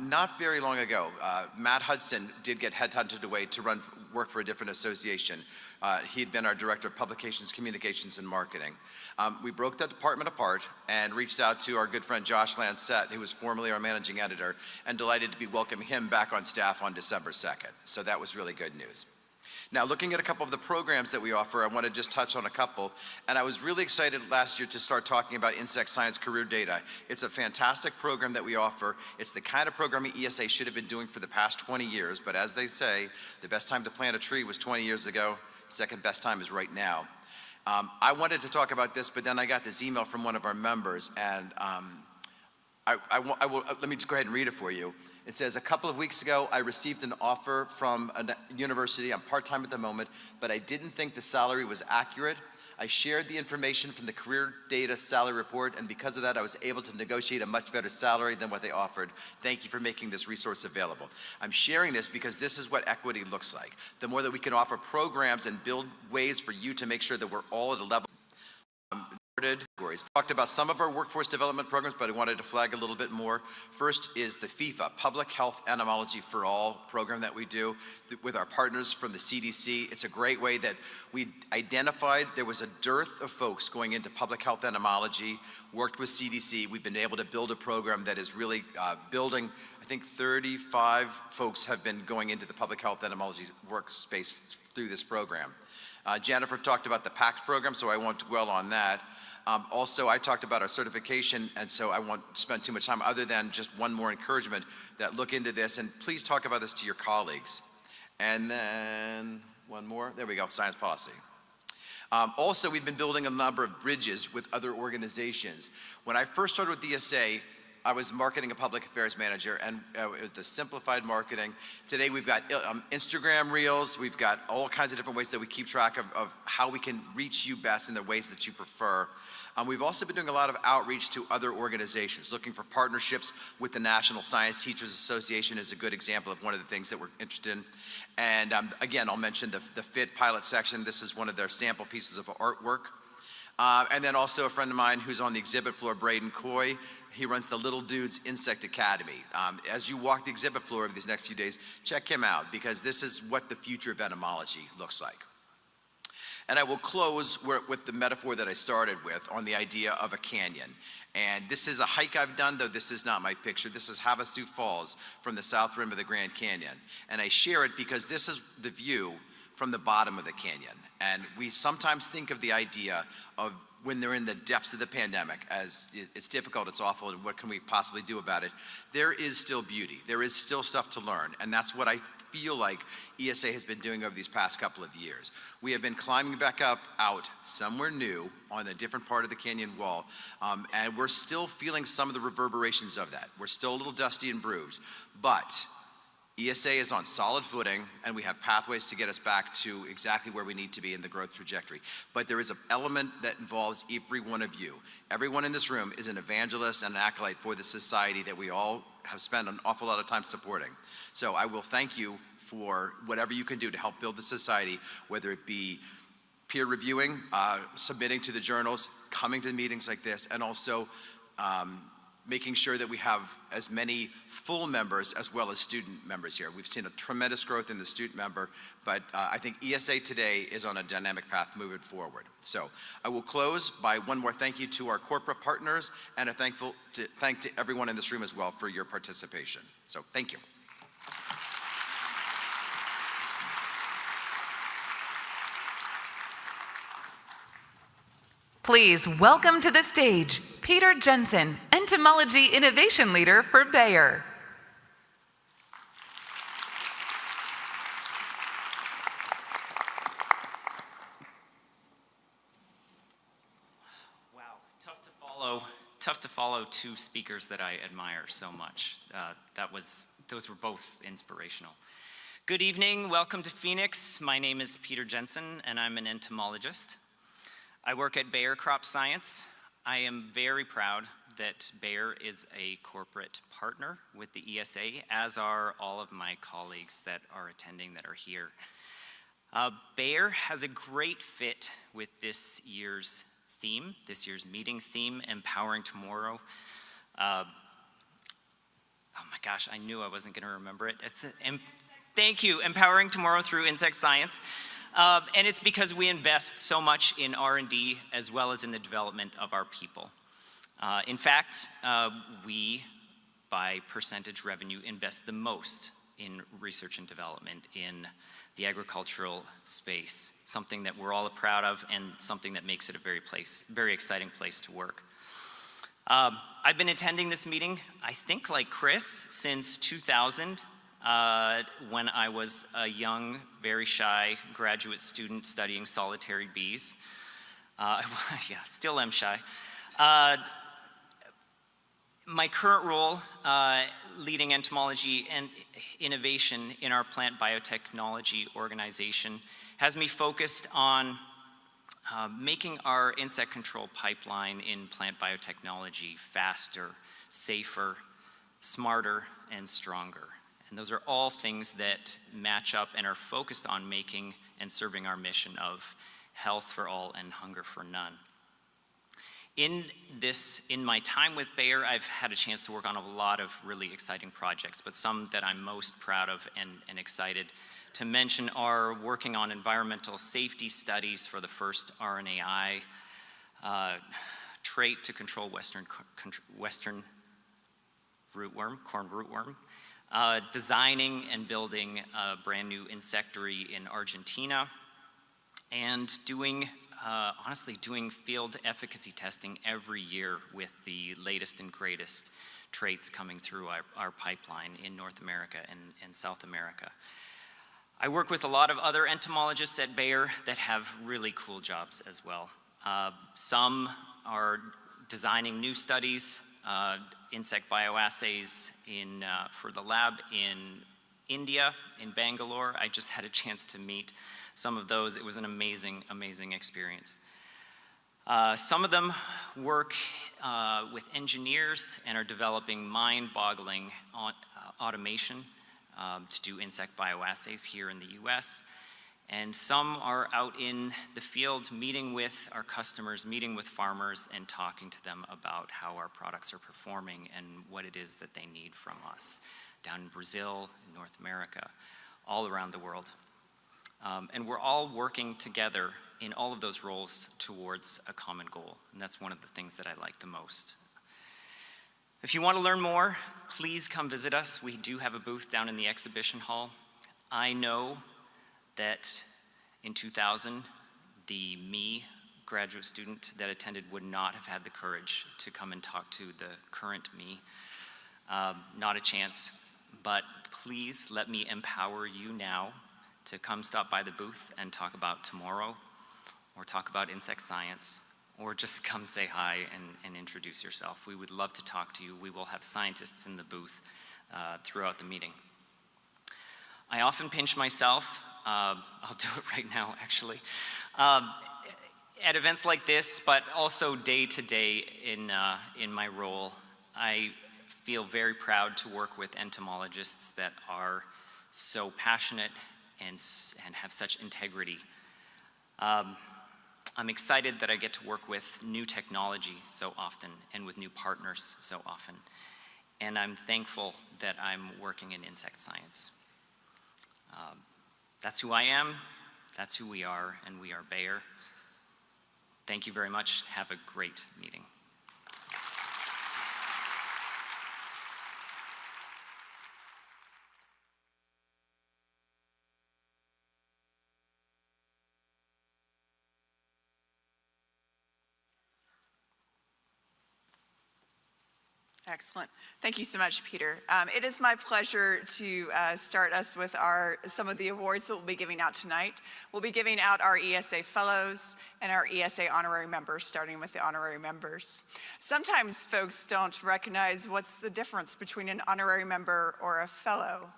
not very long ago, Matt Hudson did get headhunted away to work for a different association. He'd been our Director of Publications, Communications, and Marketing. We broke that department apart and reached out to our good friend Josh Lancette, who was formerly our Managing Editor, and delighted to be welcoming him back on staff on December 2nd. So that was really good news. Now, looking at a couple of the programs that we offer, I want to just touch on a couple. And I was really excited last year to start talking about insect science career data. It's a fantastic program that we offer. It's the kind of programming ESA should have been doing for the past 20 years. But as they say, the best time to plant a tree was 20 years ago. Second best time is right now. I wanted to talk about this, but then I got this email from one of our members, and let me just go ahead and read it for you. It says, a couple of weeks ago, I received an offer from a university. I'm part-time at the moment, but I didn't think the salary was accurate. I shared the information from the career data salary report, and because of that, I was able to negotiate a much better salary than what they offered. Thank you for making this resource available. I'm sharing this because this is what equity looks like. The more that we can offer programs and build ways for you to make sure that we're all at a level. Categories. Talked about some of our workforce development programs, but I wanted to flag a little bit more. First is the FIFA, Public Health Entomology for All program that we do with our partners from the CDC. It's a great way that we identified there was a dearth of folks going into public health entomology, worked with CDC. We've been able to build a program that is really building, I think 35 folks have been going into the public health entomology workspace through this program. Jennifer talked about the PACT program, so I won't dwell on that. Also, I talked about our certification, and so I won't spend too much time other than just one more encouragement that look into this, and please talk about this to your colleagues. And then one more, there we go, science policy. Also, we've been building a number of bridges with other organizations. When I first started with DSA, I was marketing and public affairs manager, and it was the simplified marketing. Today we've got Instagram Reels, we've got all kinds of different ways that we keep track of how we can reach you best in the ways that you prefer. We've also been doing a lot of outreach to other organizations, looking for partnerships with the National Science Teachers Association is a good example of one of the things that we're interested in. And again, I'll mention the FIT pilot section. This is one of their sample pieces of artwork. And then also a friend of mine who's on the exhibit floor, Braden Coy. He runs the Little Dudes Insect Academy. As you walk the exhibit floor over these next few days, check him out because this is what the future of entomology looks like. And I will close with the metaphor that I started with on the idea of a canyon. And this is a hike I've done, though this is not my picture. This is Havasu Falls from the south rim of the Grand Canyon. And I share it because this is the view from the bottom of the canyon. And we sometimes think of the idea of when they're in the depths of the pandemic as it's difficult, it's awful, and what can we possibly do about it? There is still beauty. There is still stuff to learn. And that's what I feel like ESA has been doing over these past couple of years. We have been climbing back up out somewhere new on a different part of the canyon wall, and we're still feeling some of the reverberations of that. We're still a little dusty and bruised, but ESA is on solid footing, and we have pathways to get us back to exactly where we need to be in the growth trajectory. But there is an element that involves every one of you. Everyone in this room is an evangelist and an acolyte for the society that we all have spent an awful lot of time supporting. So I will thank you for whatever you can do to help build the society, whether it be peer reviewing, submitting to the journals, coming to meetings like this, and also making sure that we have as many full members as well as student members here. We've seen a tremendous growth in the student member, but I think ESA today is on a dynamic path moving forward. So I will close by one more thank you to our corporate partners and a thank to everyone in this room as well for your participation. So thank you. Please welcome to the stage Peter Jensen, Entomology Innovation Leader for Bayer. Wow, tough to follow two speakers that I admire so much. Those were both inspirational. Good evening, welcome to Phoenix. My name is Peter Jensen and I'm an entomologist. I work at Bayer Crop Science. I am very proud that Bayer is a corporate partner with the ESA, as are all of my colleagues that are attending that are here. Bayer has a great fit with this year's theme, this year's meeting theme, Empowering Tomorrow. Oh my gosh, I knew I wasn't going to remember it. Thank you, Empowering Tomorrow through Insect Science. And it's because we invest so much in R&D as well as in the development of our people. In fact, we, by percentage revenue, invest the most in research and development in the agricultural space, something that we're all proud of and something that makes it a very exciting place to work. I've been attending this meeting, I think like Chris, since 2000, when I was a young, very shy graduate student studying solitary bees. Yeah, still am shy. My current role, leading entomology and innovation in our plant biotechnology organization, has me focused on making our insect control pipeline in plant biotechnology faster, safer, smarter, and stronger. And those are all things that match up and are focused on making and serving our mission of health for all and hunger for none. In my time with Bayer, I've had a chance to work on a lot of really exciting projects, but some that I'm most proud of and excited to mention are working on environmental safety studies for the first RNAi trait to control western rootworm, corn rootworm, designing and building a brand new insectary in Argentina, and honestly doing field efficacy testing every year with the latest and greatest traits coming through our pipeline in North America and South America. I work with a lot of other entomologists at Bayer that have really cool jobs as well. Some are designing new studies, insect bioassays for the lab in India, in Bangalore. I just had a chance to meet some of those. It was an amazing, amazing experience. Some of them work with engineers and are developing mind-boggling automation to do insect bioassays here in the US. And some are out in the field meeting with our customers, meeting with farmers, and talking to them about how our products are performing and what it is that they need from us, down in Brazil, in North America, all around the world. And we're all working together in all of those roles towards a common goal, and that's one of the things that I like the most. If you want to learn more, please come visit us. We do have a booth down in the exhibition hall. I know that in 2000, the graduate student that attended would not have had the courage to come and talk to the current me. Not a chance, but please let me empower you now to come stop by the booth and talk about tomorrow, or talk about insect science, or just come say hi and introduce yourself. We would love to talk to you. We will have scientists in the booth throughout the meeting. I often pinch myself. I'll do it right now, actually. At events like this, but also day to day in my role, I feel very proud to work with entomologists that are so passionate and have such integrity. I'm excited that I get to work with new technology so often and with new partners so often. And I'm thankful that I'm working in insect science. That's who I am, that's who we are, and we are Bayer. Thank you very much. Have a great meeting. Excellent. Thank you so much, Peter. It is my pleasure to start us with some of the awards that we'll be giving out tonight. We'll be giving out our ESA Fellows and our ESA Honorary Members, starting with the Honorary Members. Sometimes folks don't recognize what's the difference between an Honorary Member or a Fellow.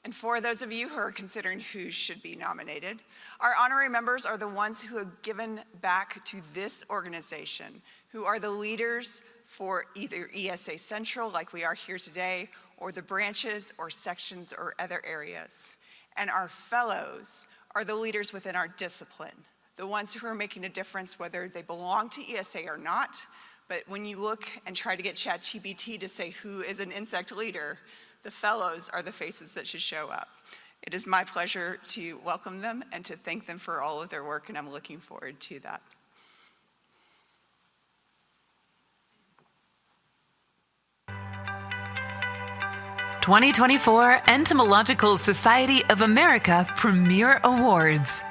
And for those of you who are considering who should be nominated, our honorary members are the ones who have given back to this organization, who are the leaders for either ESA Central, like we are here today, or the branches or sections or other areas. And our fellows are the leaders within our discipline, the ones who are making a difference whether they belong to ESA or not. But when you look and try to get ChatGPT to say who is an insect leader, the fellows are the faces that should show up. It is my pleasure to welcome them and to thank them for all of their work, and I'm looking forward to that. "2024 Entomological Society of America Premier Awards."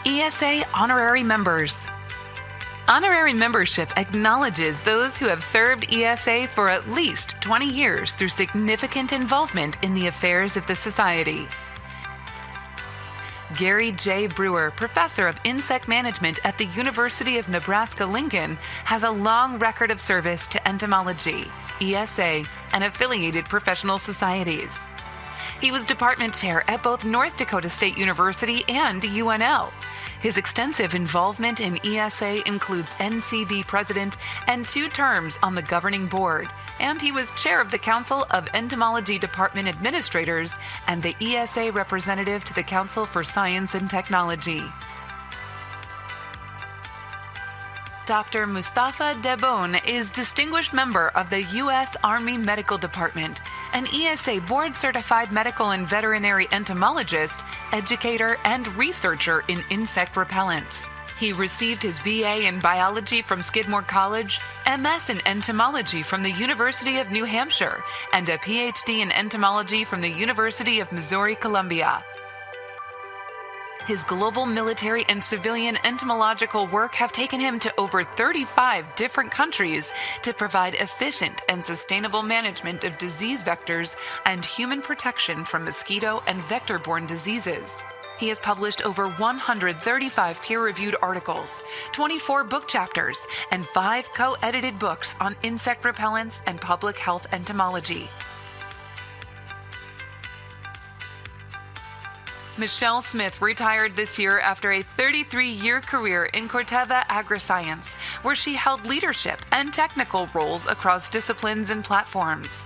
ESA Honorary Members. Honorary membership acknowledges those who have served ESA for at least 20 years through significant involvement in the affairs of the Society. Gary J. Brewer, Professor of Insect Management at the University of Nebraska-Lincoln, has a long record of service to entomology, ESA, and affiliated professional societies. He was department chair at both North Dakota State University and UNL. His extensive involvement in ESA includes NCB president and 2 terms on the governing board, and he was chair of the Council of Entomology Department Administrators and the ESA representative to the Council for Science and Technology. Dr. Mustafa Debon is Distinguished Member of the U.S. Army Medical Department, an ESA board-certified medical and veterinary entomologist, educator, and researcher in insect repellents. He received his BA in biology from Skidmore College, MS in entomology from the University of New Hampshire, and a PhD in entomology from the University of Missouri-Columbia. His global military and civilian entomological work have taken him to over 35 different countries to provide efficient and sustainable management of disease vectors and human protection from mosquito and vector-borne diseases. He has published over 135 peer-reviewed articles, 24 book chapters, and 5 co-edited books on insect repellents and public health entomology. Michelle Smith retired this year after a 33-year career in Corteva Agriscience, where she held leadership and technical roles across disciplines and platforms.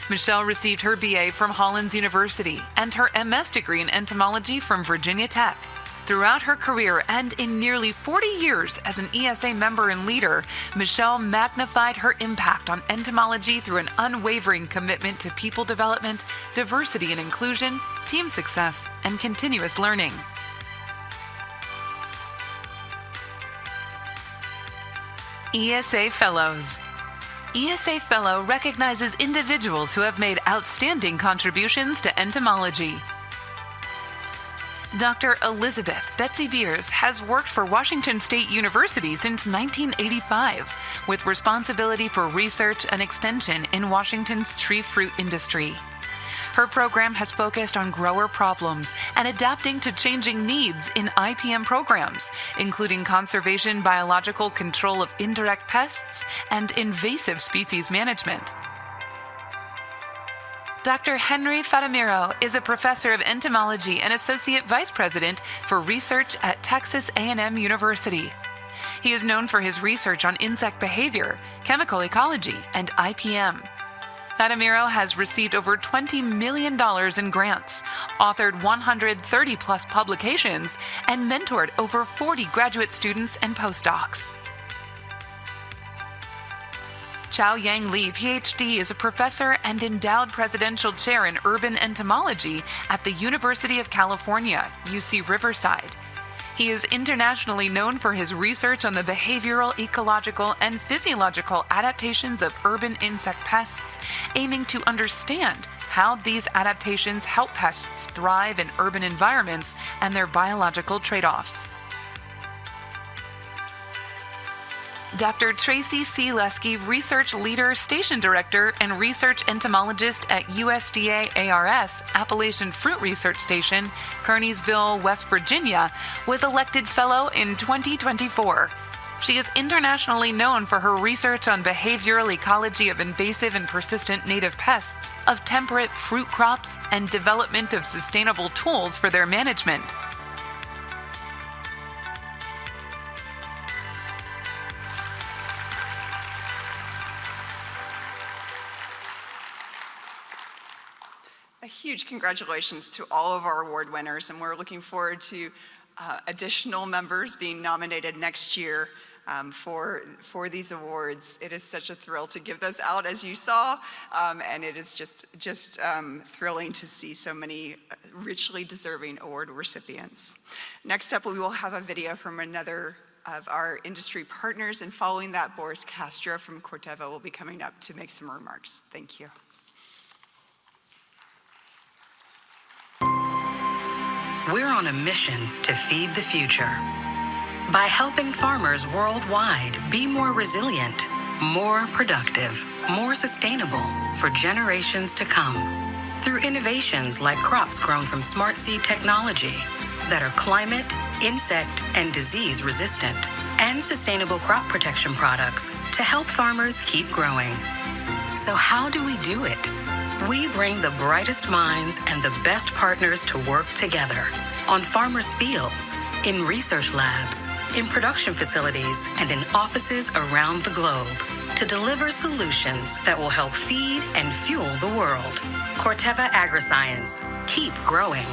Michelle received her BA from Hollins University and her MS degree in entomology from Virginia Tech. Throughout her career and in nearly 40 years as an ESA member and leader, Michelle magnified her impact on entomology through an unwavering commitment to people development, diversity and inclusion, team success, and continuous learning. ESA Fellows. ESA Fellow recognizes individuals who have made outstanding contributions to entomology. Dr. Elizabeth Betsy Beers has worked for Washington State University since 1985, with responsibility for research and extension in Washington's tree fruit industry. Her program has focused on grower problems and adapting to changing needs in IPM programs, including conservation, biological control of indirect pests, and invasive species management. Dr. Henry Fatamiro is a professor of entomology and associate vice president for research at Texas A&M University. He is known for his research on insect behavior, chemical ecology, and IPM. Fatamiro has received over $20 million in grants, authored 130-plus publications, and mentored over 40 graduate students and postdocs. Chao Yang Li, PhD, is a professor and endowed presidential chair in urban entomology at the University of California, UC Riverside. He is internationally known for his research on the behavioral, ecological, and physiological adaptations of urban insect pests, aiming to understand how these adaptations help pests thrive in urban environments and their biological trade-offs. Dr. Tracy C. Lesky, Research Leader, Station Director, and Research Entomologist at USDA ARS Appalachian Fruit Research Station, Kearneysville, West Virginia, was elected Fellow in 2024. She is internationally known for her research on behavioral ecology of invasive and persistent native pests, of temperate fruit crops, and development of sustainable tools for their management. A huge congratulations to all of our award winners, and we're looking forward to additional members being nominated next year for these awards. It is such a thrill to give those out, as you saw, and it is just thrilling to see so many richly deserving award recipients. Next up, we will have a video from another of our industry partners, and following that, Boris Castro from Corteva will be coming up to make some remarks. Thank you. We're on a mission to feed the future by helping farmers worldwide be more resilient, more productive, more sustainable for generations to come through innovations like crops grown from smart seed technology that are climate, insect, and disease resistant, and sustainable crop protection products to help farmers keep growing. So how do we do it? We bring the brightest minds and the best partners to work together on farmers' fields, in research labs, in production facilities, and in offices around the globe to deliver solutions that will help feed and fuel the world. Corteva Agriscience. Keep growing.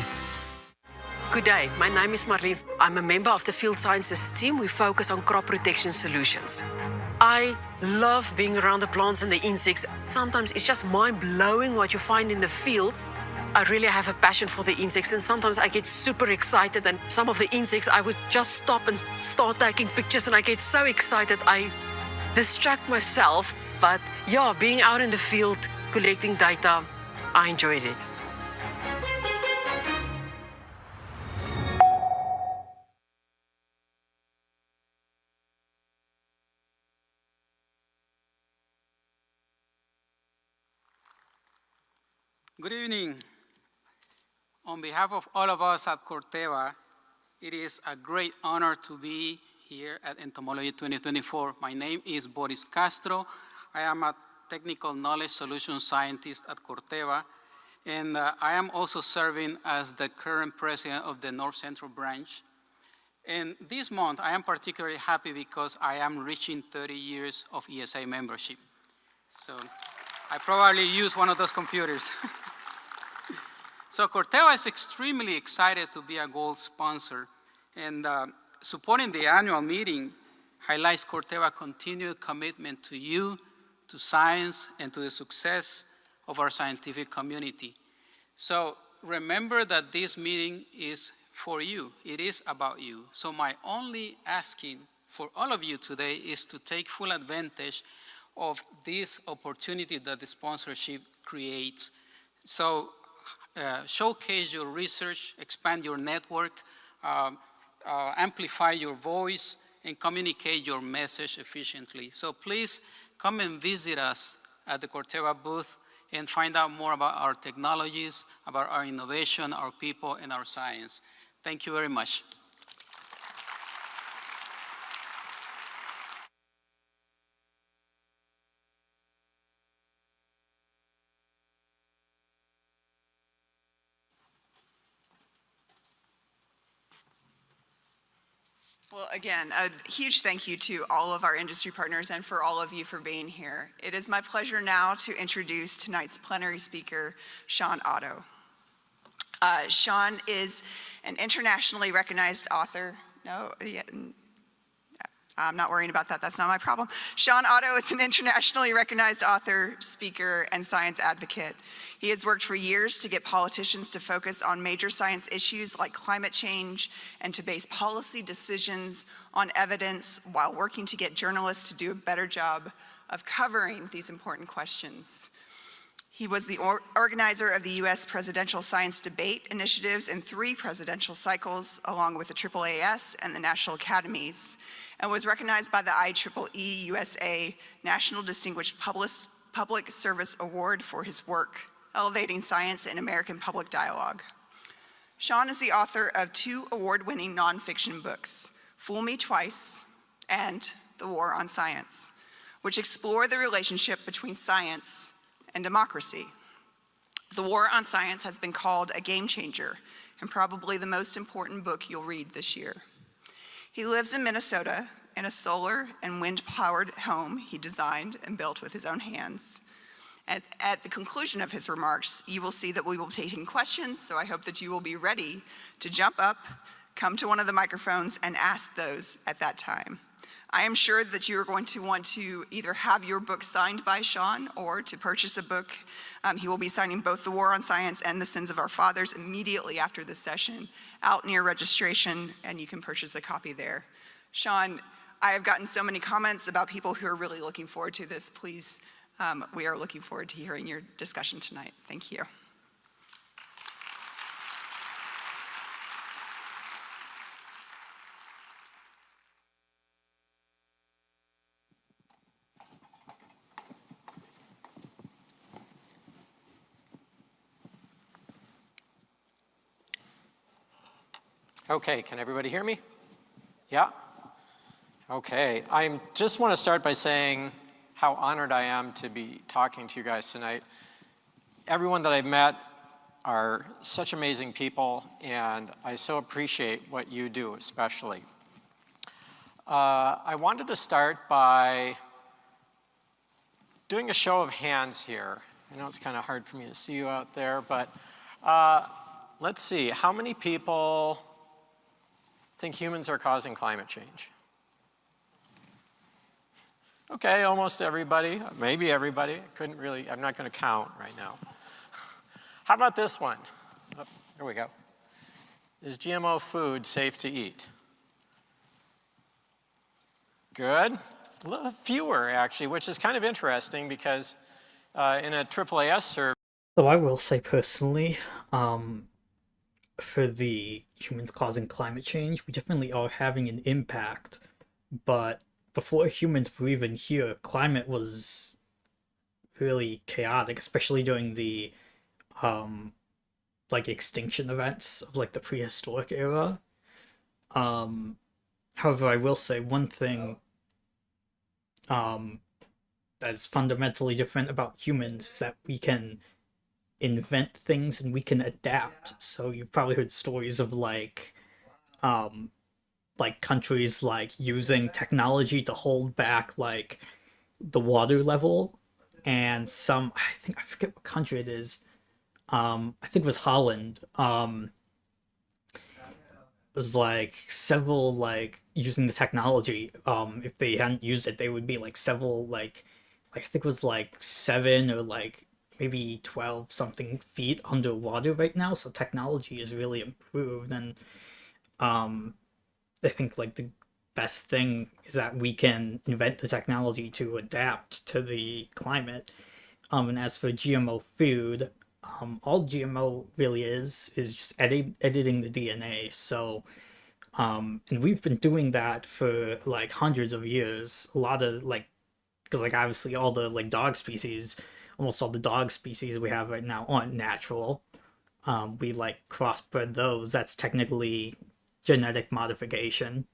Good day, my name is Marlene. I'm a member of the Field Sciences team. We focus on crop protection solutions. I love being around the plants and the insects. Sometimes it's just mind-blowing what you find in the field. I really have a passion for the insects, and sometimes I get super excited, and some of the insects I would just stop and start taking pictures, and I get so excited I distract myself. But yeah, being out in the field, collecting data, I enjoyed it. Good evening. On behalf of all of us at Corteva, it is a great honor to be here at Entomology 2024. My name is Boris Castro. I am a technical knowledge solution scientist at Corteva, and I am also serving as the current president of the North Central branch. And this month, I am particularly happy because I am reaching 30 years of ESA membership. So I probably use one of those computers. So Corteva is extremely excited to be a gold sponsor, and supporting the annual meeting highlights Corteva's continued commitment to you, to science, and to the success of our scientific community. So remember that this meeting is for you. It is about you. So my only asking for all of you today is to take full advantage of this opportunity that the sponsorship creates. So showcase your research, expand your network, amplify your voice, and communicate your message efficiently. So please come and visit us at the Corteva booth and find out more about our technologies, about our innovation, our people, and our science. Thank you very much. Well, again, a huge thank you to all of our industry partners and for all of you for being here. It is my pleasure now to introduce tonight's plenary speaker, Sean Otto. Sean is an internationally recognized author. I'm not worrying about that. That's not my problem. Sean Otto is an internationally recognized author, speaker, and science advocate. He has worked for years to get politicians to focus on major science issues like climate change and to base policy decisions on evidence while working to get journalists to do a better job of covering these important questions. He was the organizer of the U.S. presidential science debate initiatives in 3 presidential cycles, along with the AAAS and the National Academies, and was recognized by the IEEE USA National Distinguished Public Service Award for his work, elevating science in American public dialogue. Sean is the author of 2 award-winning nonfiction books, Fool Me Twice, and The War on Science, which explore the relationship between science and democracy. The War on Science has been called a game changer and probably the most important book you'll read this year. He lives in Minnesota in a solar and wind-powered home he designed and built with his own hands. At the conclusion of his remarks, you will see that we will be taking questions, so I hope that you will be ready to jump up, come to one of the microphones, and ask those at that time. I am sure that you are going to want to either have your book signed by Sean or to purchase a book. He will be signing both The War on Science and The Sins of Our Fathers immediately after this session out near registration, and you can purchase a copy there. Sean, I have gotten so many comments about people who are really looking forward to this. Please, we are looking forward to hearing your discussion tonight. Thank you. Okay, can everybody hear me? Yeah? Okay, I just want to start by saying how honored I am to be talking to you guys tonight. Everyone that I've met are such amazing people, and I so appreciate what you do, especially. I wanted to start by doing a show of hands here. I know it's kind of hard for me to see you out there, but let's see, how many people think humans are causing climate change? Okay, almost everybody, maybe everybody. Couldn't really, I'm not going to count right now. How about this one? Oh, there we go. Is GMO food safe to eat? Good. A little fewer, actually, which is kind of interesting because in a AAAS survey. So I will say personally, for the humans causing climate change, we definitely are having an impact, but before humans were even here, climate was really chaotic, especially during the like extinction events of like the prehistoric era. However, I will say one thing that is fundamentally different about humans is that we can invent things and we can adapt. So you've probably heard stories of like countries like using technology to hold back like the water level, and some, I forget what country it is. I think it was Holland. It was like several like using the technology. If they hadn't used it, they would be like several like I think it was like 7 or like maybe 12 something feet underwater right now. So technology is really improved, and I think like the best thing is that we can invent the technology to adapt to the climate. And as for GMO food, all GMO really is just editing the DNA. So, and we've been doing that for like hundreds of years. A lot of like, because like obviously all the like dog species, almost all the dog species we have right now aren't natural. We like crossbred those. That's technically genetic modification.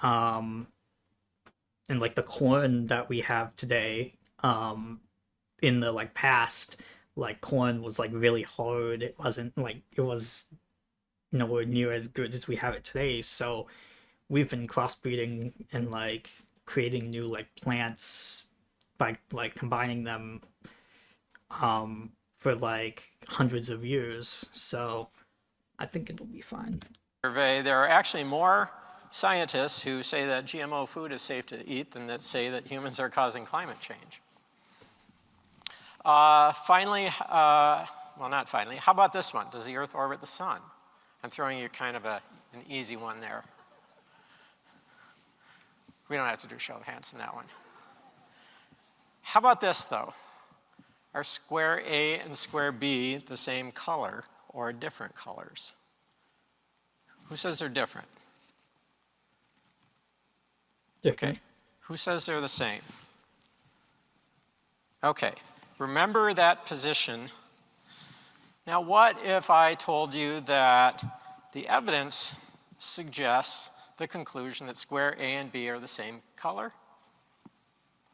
And like the corn that we have today, in the like past, like corn was like really hard. It wasn't like, it was nowhere near as good as we have it today. So we've been crossbreeding and like creating new like plants by like combining them for like hundreds of years. So I think it'll be fine. Survey, there are actually more scientists who say that GMO food is safe to eat than that say that humans are causing climate change. Finally, well, not finally, how about this one? Does the Earth orbit the sun? I'm throwing you kind of an easy one there. We don't have to do show of hands in that one. How about this, though? Are square A and square B the same color or different colors? Who says they're different? Okay. Who says they're the same? Okay. Remember that position. Now, what if I told you that the evidence suggests the conclusion that square A and B are the same color?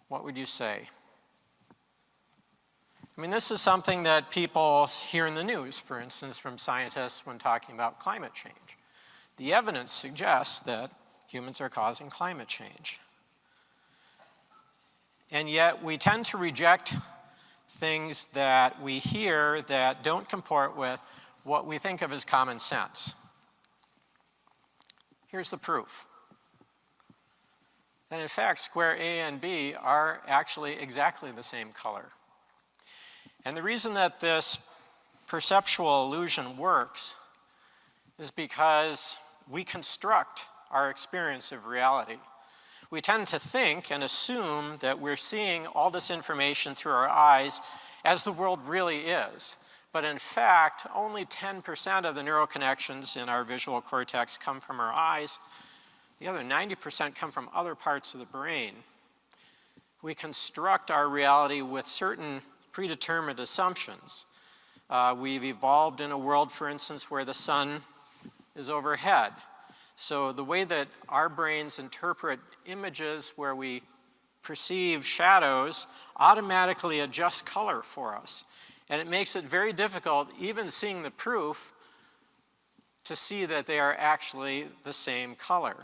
What would you say? I mean, this is something that people hear in the news, for instance, from scientists when talking about climate change. The evidence suggests that humans are causing climate change. And yet we tend to reject things that we hear that don't comport with what we think of as common sense. Here's the proof. That in fact, square A and B are actually exactly the same color. And the reason that this perceptual illusion works is because we construct our experience of reality. We tend to think and assume that we're seeing all this information through our eyes as the world really is. But in fact, only 10% of the neural connections in our visual cortex come from our eyes. The other 90% come from other parts of the brain. We construct our reality with certain predetermined assumptions. We've evolved in a world, for instance, where the sun is overhead. So the way that our brains interpret images where we perceive shadows automatically adjust color for us. And it makes it very difficult, even seeing the proof, to see that they are actually the same color.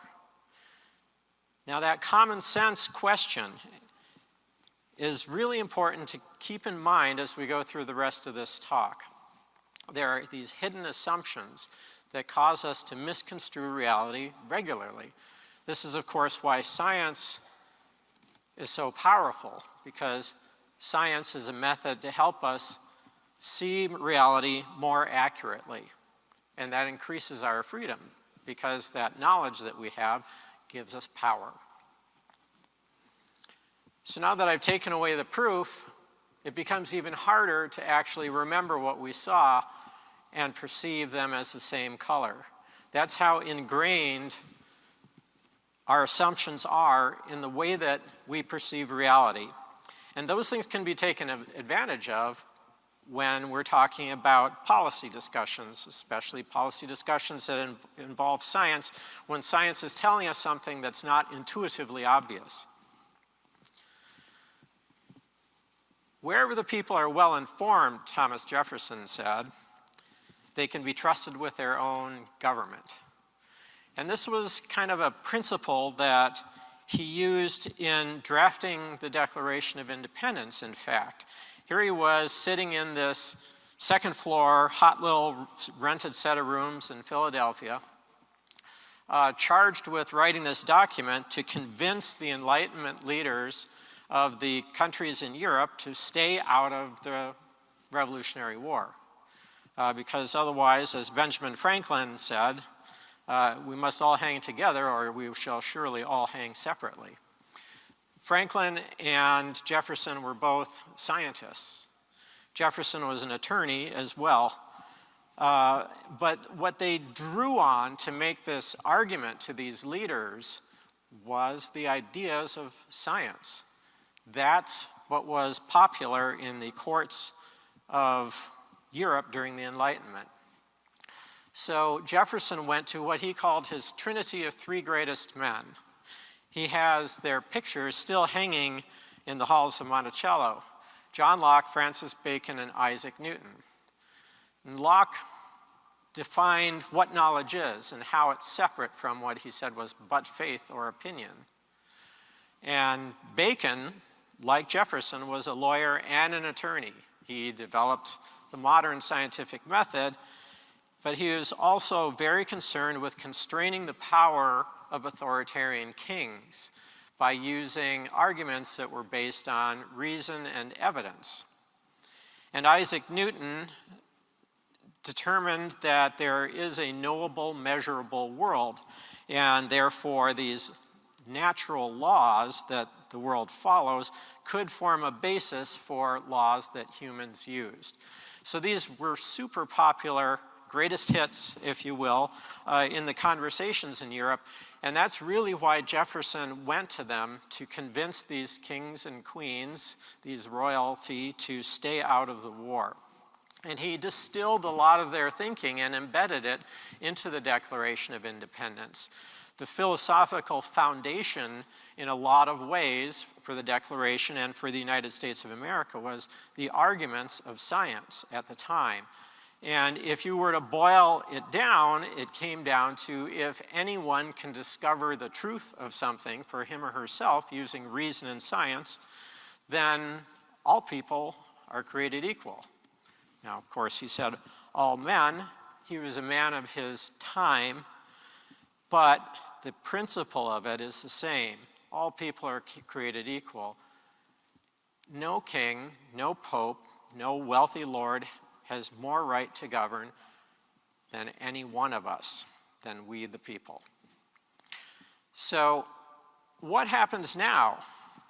Now that common sense question is really important to keep in mind as we go through the rest of this talk. There are these hidden assumptions that cause us to misconstrue reality regularly. This is, of course, why science is so powerful, because science is a method to help us see reality more accurately. And that increases our freedom, because that knowledge that we have gives us power. So now that I've taken away the proof, it becomes even harder to actually remember what we saw and perceive them as the same color. That's how ingrained our assumptions are in the way that we perceive reality. And those things can be taken advantage of when we're talking about policy discussions, especially policy discussions that involve science, when science is telling us something that's not intuitively obvious. Wherever the people are well informed, Thomas Jefferson said, they can be trusted with their own government. And this was kind of a principle that he used in drafting the Declaration of Independence, in fact. Here he was sitting in this second floor, hot little rented set of rooms in Philadelphia, charged with writing this document to convince the Enlightenment leaders of the countries in Europe to stay out of the Revolutionary War. Because otherwise, as Benjamin Franklin said, we must all hang together or we shall surely all hang separately. Franklin and Jefferson were both scientists. Jefferson was an attorney as well. But what they drew on to make this argument to these leaders was the ideas of science. That's what was popular in the courts of Europe during the Enlightenment. So Jefferson went to what he called his Trinity of Three Greatest Men. He has their pictures still hanging in the halls of Monticello: John Locke, Francis Bacon, and Isaac Newton. And Locke defined what knowledge is and how it's separate from what he said was but faith or opinion. And Bacon, like Jefferson, was a lawyer and an attorney. He developed the modern scientific method, but he was also very concerned with constraining the power of authoritarian kings by using arguments that were based on reason and evidence. And Isaac Newton determined that there is a knowable, measurable world, and therefore these natural laws that the world follows could form a basis for laws that humans used. So these were super popular, greatest hits, if you will, in the conversations in Europe. And that's really why Jefferson went to them to convince these kings and queens, these royalty, to stay out of the war. And he distilled a lot of their thinking and embedded it into the Declaration of Independence. The philosophical foundation in a lot of ways for the Declaration and for the United States of America was the arguments of science at the time. And if you were to boil it down, it came down to if anyone can discover the truth of something for him or herself using reason and science, then all people are created equal. Now, of course, he said all men. He was a man of his time, but the principle of it is the same. All people are created equal. No king, no pope, no wealthy lord has more right to govern than any one of us, than we the people. So what happens now,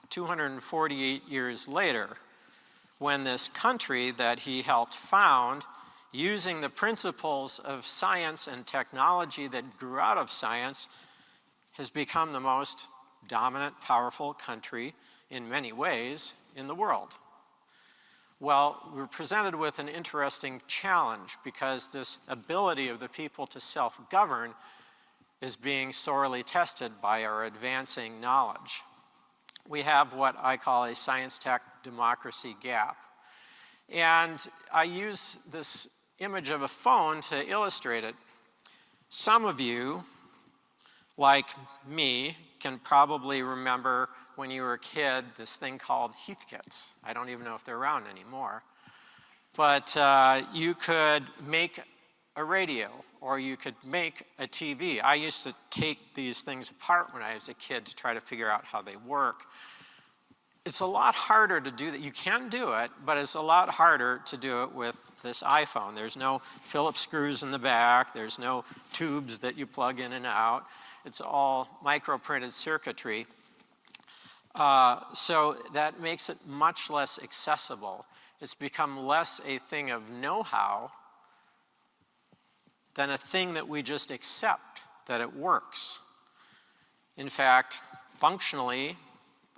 248 years later, when this country that he helped found, using the principles of science and technology that grew out of science, has become the most dominant, powerful country in many ways in the world? Well, we're presented with an interesting challenge because this ability of the people to self-govern is being sorely tested by our advancing knowledge. We have what I call a science-tech democracy gap. And I use this image of a phone to illustrate it. Some of you, like me, can probably remember when you were a kid this thing called Heathkits. I don't even know if they're around anymore. But you could make a radio or you could make a TV. I used to take these things apart when I was a kid to try to figure out how they work. It's a lot harder to do that. You can do it, but it's a lot harder to do it with this iPhone. There's no Phillips screws in the back. There's no tubes that you plug in and out. It's all micro-printed circuitry. So that makes it much less accessible. It's become less a thing of know-how than a thing that we just accept that it works. In fact, functionally,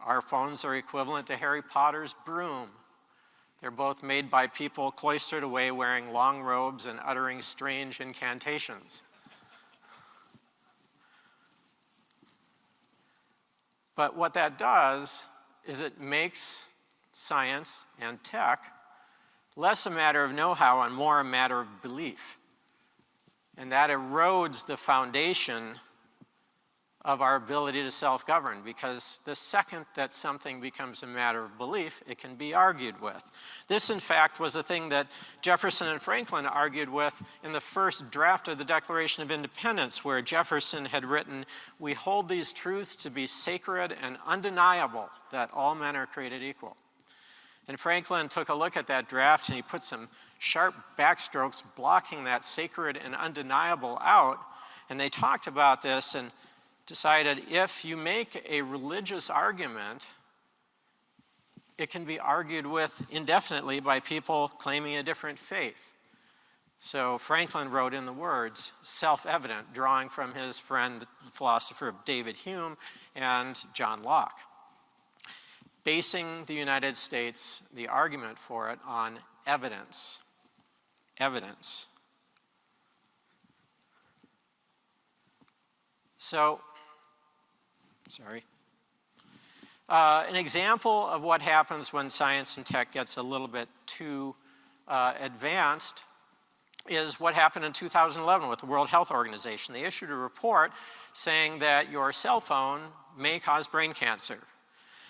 our phones are equivalent to Harry Potter's broom. They're both made by people cloistered away wearing long robes and uttering strange incantations. But what that does is it makes science and tech less a matter of know-how and more a matter of belief. And that erodes the foundation of our ability to self-govern, because the second that something becomes a matter of belief, it can be argued with. This, in fact, was a thing that Jefferson and Franklin argued with in the first draft of the Declaration of Independence, where Jefferson had written, "We hold these truths to be sacred and undeniable, that all men are created equal." And Franklin took a look at that draft and he put some sharp backstrokes blocking that sacred and undeniable out. And they talked about this and decided if you make a religious argument, it can be argued with indefinitely by people claiming a different faith. So Franklin wrote in the words, self-evident, drawing from his friend, the philosopher David Hume and John Locke, basing the United States, the argument for it, on evidence. Evidence. So, an example of what happens when science and tech gets a little bit too advanced is what happened in 2011 with the World Health Organization. They issued a report saying that your cell phone may cause brain cancer.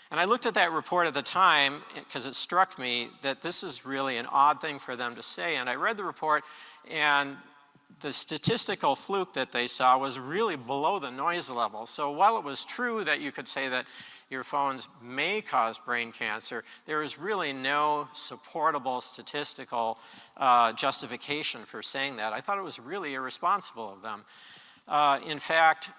And I looked at that report at the time because it struck me that this is really an odd thing for them to say. And I read the report, and the statistical fluke that they saw was really below the noise level. So while it was true that you could say that your phones may cause brain cancer, there is really no supportable statistical justification for saying that. I thought it was really irresponsible of them. In fact,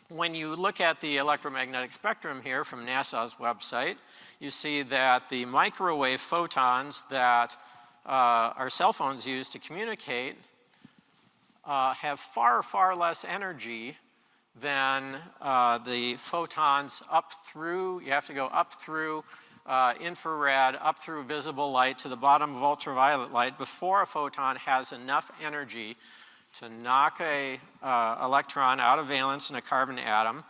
when you look at the electromagnetic spectrum here from NASA's website, you see that the microwave photons that our cell phones use to communicate have far, far less energy than the photons up through, you have to go up through infrared, up through visible light to the bottom of ultraviolet light before a photon has enough energy to knock a electron out of valence in a carbon atom,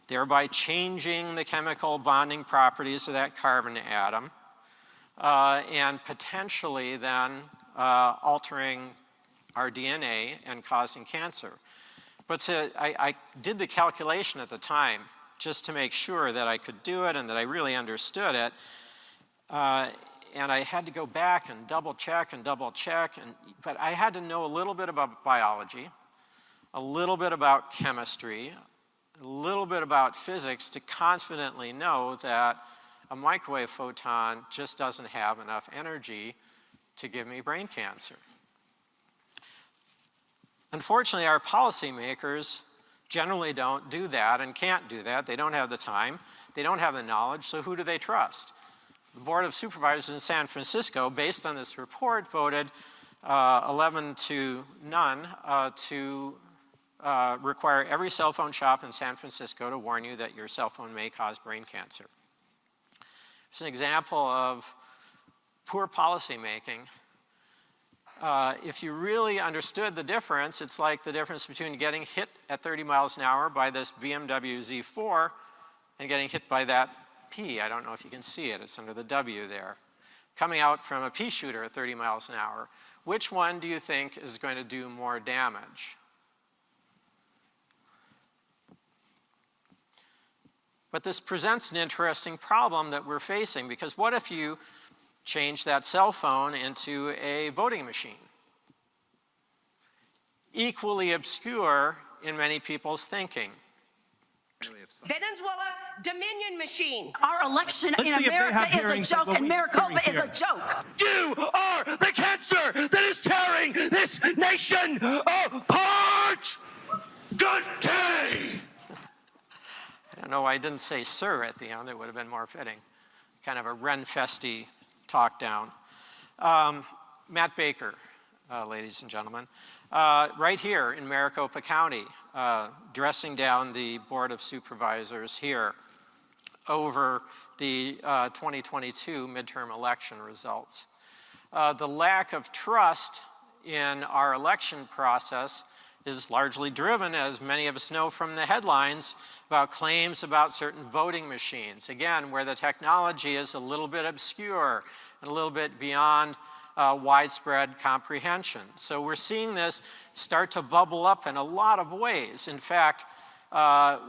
thereby changing the chemical bonding properties of that carbon atom, and potentially then altering our DNA and causing cancer. But I did the calculation at the time just to make sure that I could do it and that I really understood it. And I had to go back and double check, but I had to know a little bit about biology, a little bit about chemistry, a little bit about physics to confidently know that a microwave photon just doesn't have enough energy to give me brain cancer. Unfortunately, our policymakers generally don't do that and can't do that. They don't have the time, they don't have the knowledge, so who do they trust? The Board of Supervisors in San Francisco, based on this report, voted 11 to none to require every cell phone shop in San Francisco to warn you that your cell phone may cause brain cancer. It's an example of poor policy making. If you really understood the difference, it's like the difference between getting hit at 30 miles an hour by this BMW Z4 and getting hit by that P. I don't know if you can see it, it's under the W there. Coming out from a pea shooter at 30 miles an hour. Which one do you think is going to do more damage? But this presents an interesting problem that we're facing, because what if you change that cell phone into a voting machine? Equally obscure in many people's thinking. Venezuela Dominion machine. Our election in America is a joke, and Maricopa is a joke. You are the cancer that is tearing this nation apart! Good day! I don't know why I didn't say sir at the end. It would have been more fitting. Kind of a Renfesty talk down. Matt Baker, ladies and gentlemen, right here in Maricopa County, dressing down the Board of Supervisors here over the 2022 midterm election results. The lack of trust in our election process is largely driven, as many of us know from the headlines, about claims about certain voting machines. Again, where the technology is a little bit obscure and a little bit beyond widespread comprehension. So we're seeing this start to bubble up in a lot of ways. In fact,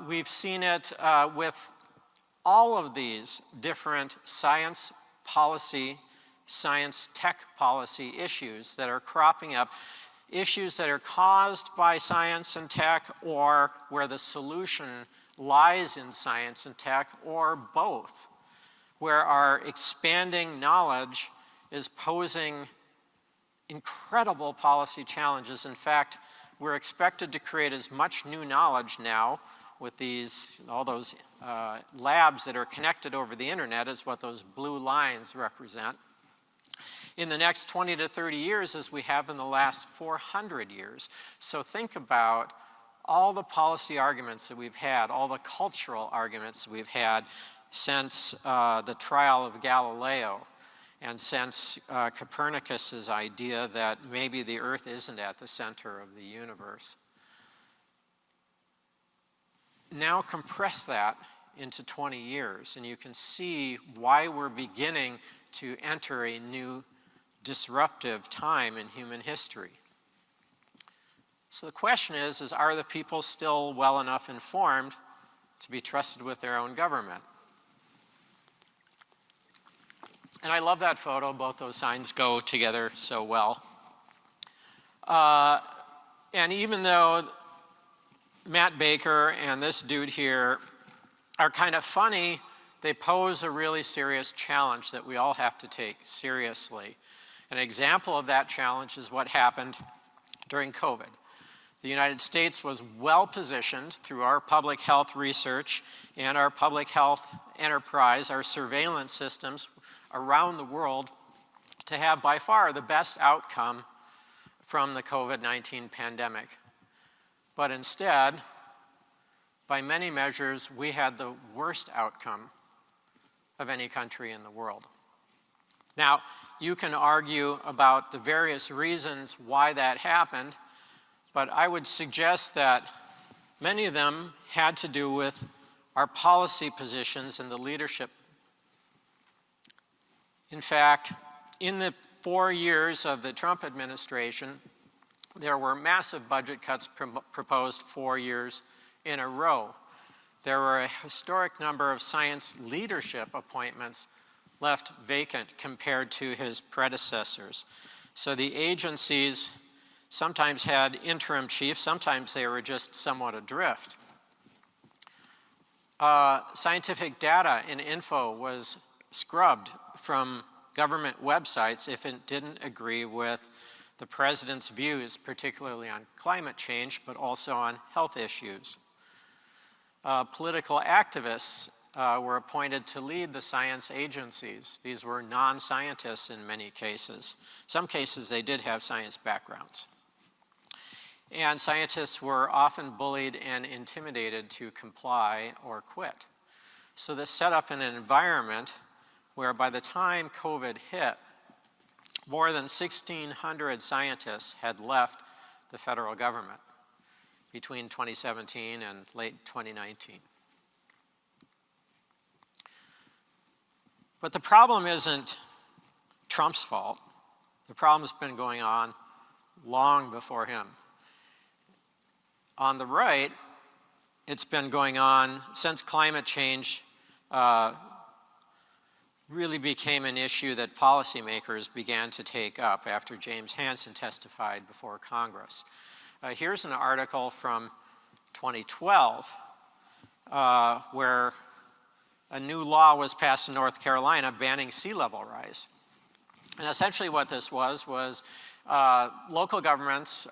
we've seen it with all of these different science policy, science tech policy issues that are cropping up, issues that are caused by science and tech, or where the solution lies in science and tech, or both, where our expanding knowledge is posing incredible policy challenges. In fact, we're expected to create as much new knowledge now with all those labs that are connected over the internet, as what those blue lines represent, in the next 20 to 30 years as we have in the last 400 years. So think about all the policy arguments that we've had, all the cultural arguments we've had since the trial of Galileo, and since Copernicus's idea that maybe the Earth isn't at the center of the universe. Now compress that into 20 years, and you can see why we're beginning to enter a new disruptive time in human history. So the question is are the people still well enough informed to be trusted with their own government? And I love that photo. Both those signs go together so well. And even though Matt Baker and this dude here are kind of funny, they pose a really serious challenge that we all have to take seriously. An example of that challenge is what happened during COVID. The United States was well positioned through our public health research and our public health enterprise, our surveillance systems around the world, to have by far the best outcome from the COVID-19 pandemic. But instead, by many measures, we had the worst outcome of any country in the world. Now, you can argue about the various reasons why that happened, but I would suggest that many of them had to do with our policy positions and the leadership. In fact, in the 4 years of the Trump administration, there were massive budget cuts proposed 4 years in a row. There were a historic number of science leadership appointments left vacant compared to his predecessors. So the agencies sometimes had interim chiefs, sometimes they were just somewhat adrift. Scientific data and info was scrubbed from government websites if it didn't agree with the president's views, particularly on climate change, but also on health issues. Political activists were appointed to lead the science agencies. These were non-scientists in many cases. Some cases they did have science backgrounds. And scientists were often bullied and intimidated to comply or quit. So this set up an environment where by the time COVID hit, more than 1,600 scientists had left the federal government between 2017 and late 2019. But the problem isn't Trump's fault. The problem's been going on long before him. On the right, it's been going on since climate change really became an issue that policymakers began to take up after James Hansen testified before Congress. Here's an article from 2012 where a new law was passed in North Carolina banning sea level rise. And essentially what this was local governments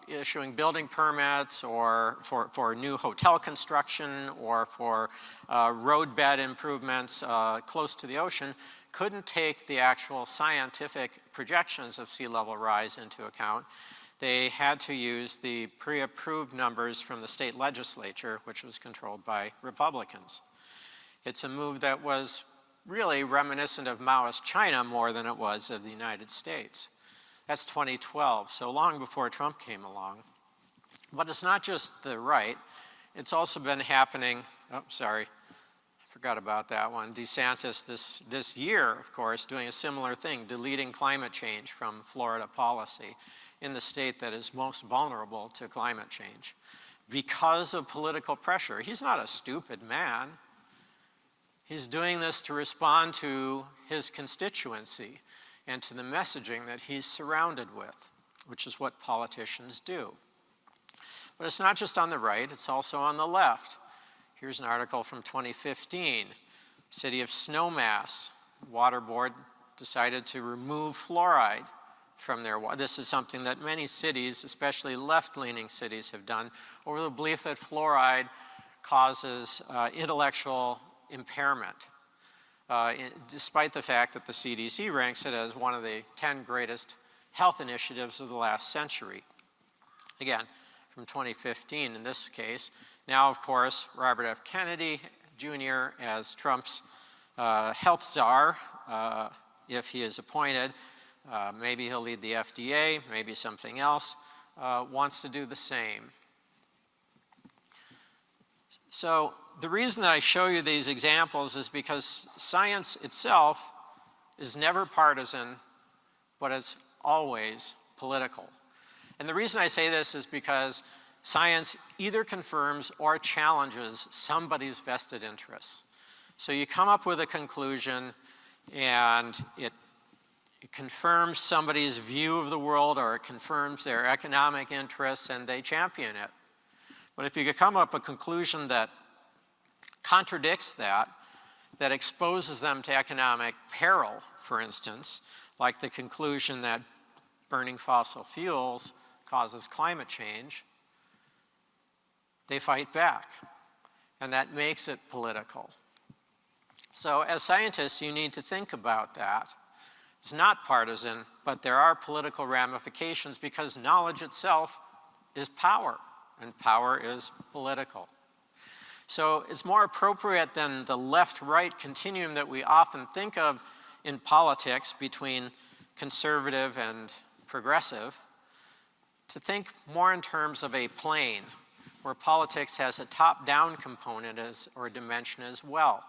issuing building permits or for new hotel construction or for roadbed improvements close to the ocean couldn't take the actual scientific projections of sea level rise into account. They had to use the pre-approved numbers from the state legislature, which was controlled by Republicans. It's a move that was really reminiscent of Maoist China more than it was of the United States. That's 2012, so long before Trump came along. But it's not just the right, it's also been happening, oh, sorry, I forgot about that one. DeSantis this year, of course, doing a similar thing, deleting climate change from Florida policy in the state that is most vulnerable to climate change because of political pressure. He's not a stupid man. He's doing this to respond to his constituency and to the messaging that he's surrounded with, which is what politicians do. But it's not just on the right, it's also on the left. Here's an article from 2015. City of Snowmass, Water Board decided to remove fluoride from their water. This is something that many cities, especially left-leaning cities, have done over the belief that fluoride causes intellectual impairment. Despite the fact that the CDC ranks it as one of the 10 greatest health initiatives of the last century. Again, from 2015 in this case. Now, of course, Robert F. Kennedy Jr. as Trump's health czar, if he is appointed, maybe he'll lead the FDA, maybe something else, wants to do the same. So the reason that I show you these examples is because science itself is never partisan, but it's always political. And the reason I say this is because science either confirms or challenges somebody's vested interests. So you come up with a conclusion and it confirms somebody's view of the world or it confirms their economic interests and they champion it. But if you could come up with a conclusion that contradicts that exposes them to economic peril, for instance, like the conclusion that burning fossil fuels causes climate change, they fight back. And that makes it political. So as scientists, you need to think about that. It's not partisan, but there are political ramifications because knowledge itself is power, and power is political. So it's more appropriate than the left-right continuum that we often think of in politics between conservative and progressive. to think more in terms of a plane where politics has a top-down component or dimension as well.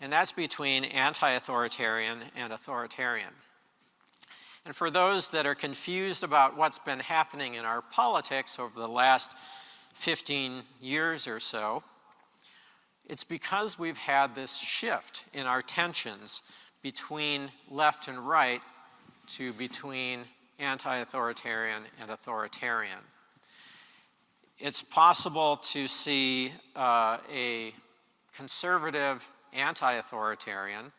And that's between anti-authoritarian and authoritarian. And for those that are confused about what's been happening in our politics over the last 15 years or so, it's because we've had this shift in our tensions between left and right to between anti-authoritarian and authoritarian. It's possible to see a conservative anti-authoritarian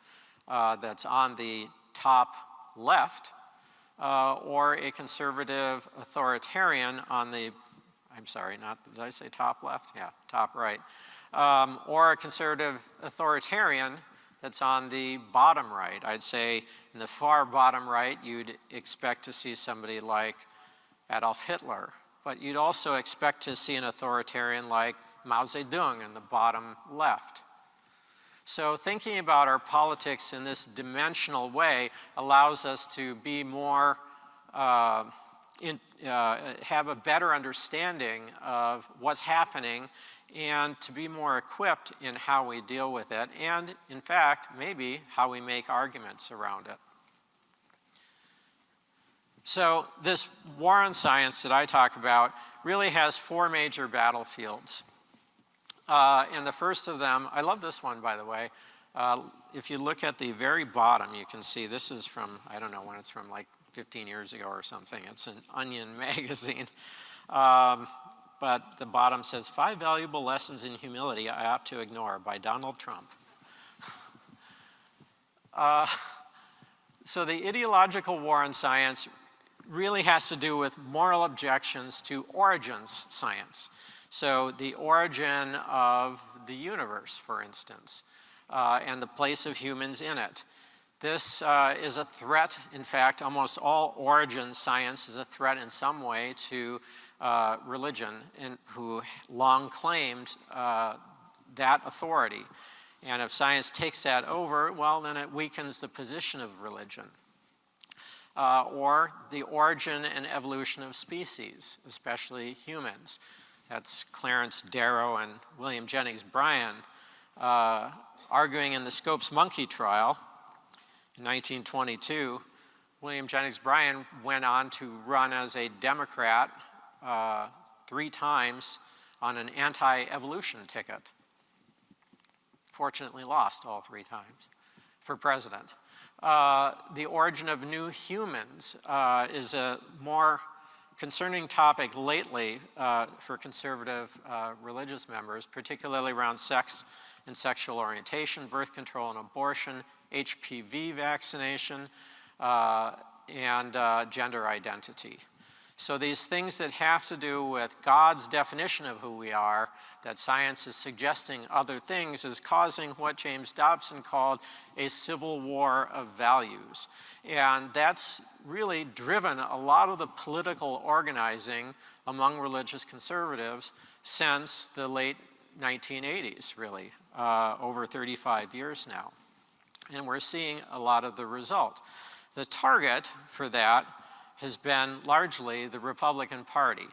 that's on the top left, or a conservative authoritarian on the, I'm sorry, did I say top left? Yeah, top right. Or a conservative authoritarian that's on the bottom right. I'd say in the far bottom right, you'd expect to see somebody like Adolf Hitler, but you'd also expect to see an authoritarian like Mao Zedong in the bottom left. So thinking about our politics in this dimensional way allows us to be more, have a better understanding of what's happening and to be more equipped in how we deal with it and, in fact, maybe how we make arguments around it. So this war on science that I talk about really has four major battlefields. And the first of them, I love this one, by the way. If you look at the very bottom, you can see this is from, I don't know when it's from, like 15 years ago or something. It's an Onion magazine. But the bottom says, 5 Valuable Lessons in Humility I Ought to Ignore by Donald Trump. So the ideological war on science really has to do with moral objections to origins science. So the origin of the universe, for instance, and the place of humans in it. This is a threat. In fact, almost all origin science is a threat in some way to religion, and who long claimed that authority. And if science takes that over, well, then it weakens the position of religion. Or the origin and evolution of species, especially humans. That's Clarence Darrow and William Jennings Bryan arguing in the Scopes monkey trial in 1922. William Jennings Bryan went on to run as a Democrat 3 times on an anti-evolution ticket. Fortunately lost all 3 times for president. The origin of new humans is a more concerning topic lately for conservative religious members, particularly around sex and sexual orientation, birth control and abortion, HPV vaccination, and gender identity. So these things that have to do with God's definition of who we are, that science is suggesting other things, is causing what James Dobson called a civil war of values. And that's really driven a lot of the political organizing among religious conservatives since the late 1980s, really, over 35 years now. And we're seeing a lot of the result. The target for that has been largely the Republican Party,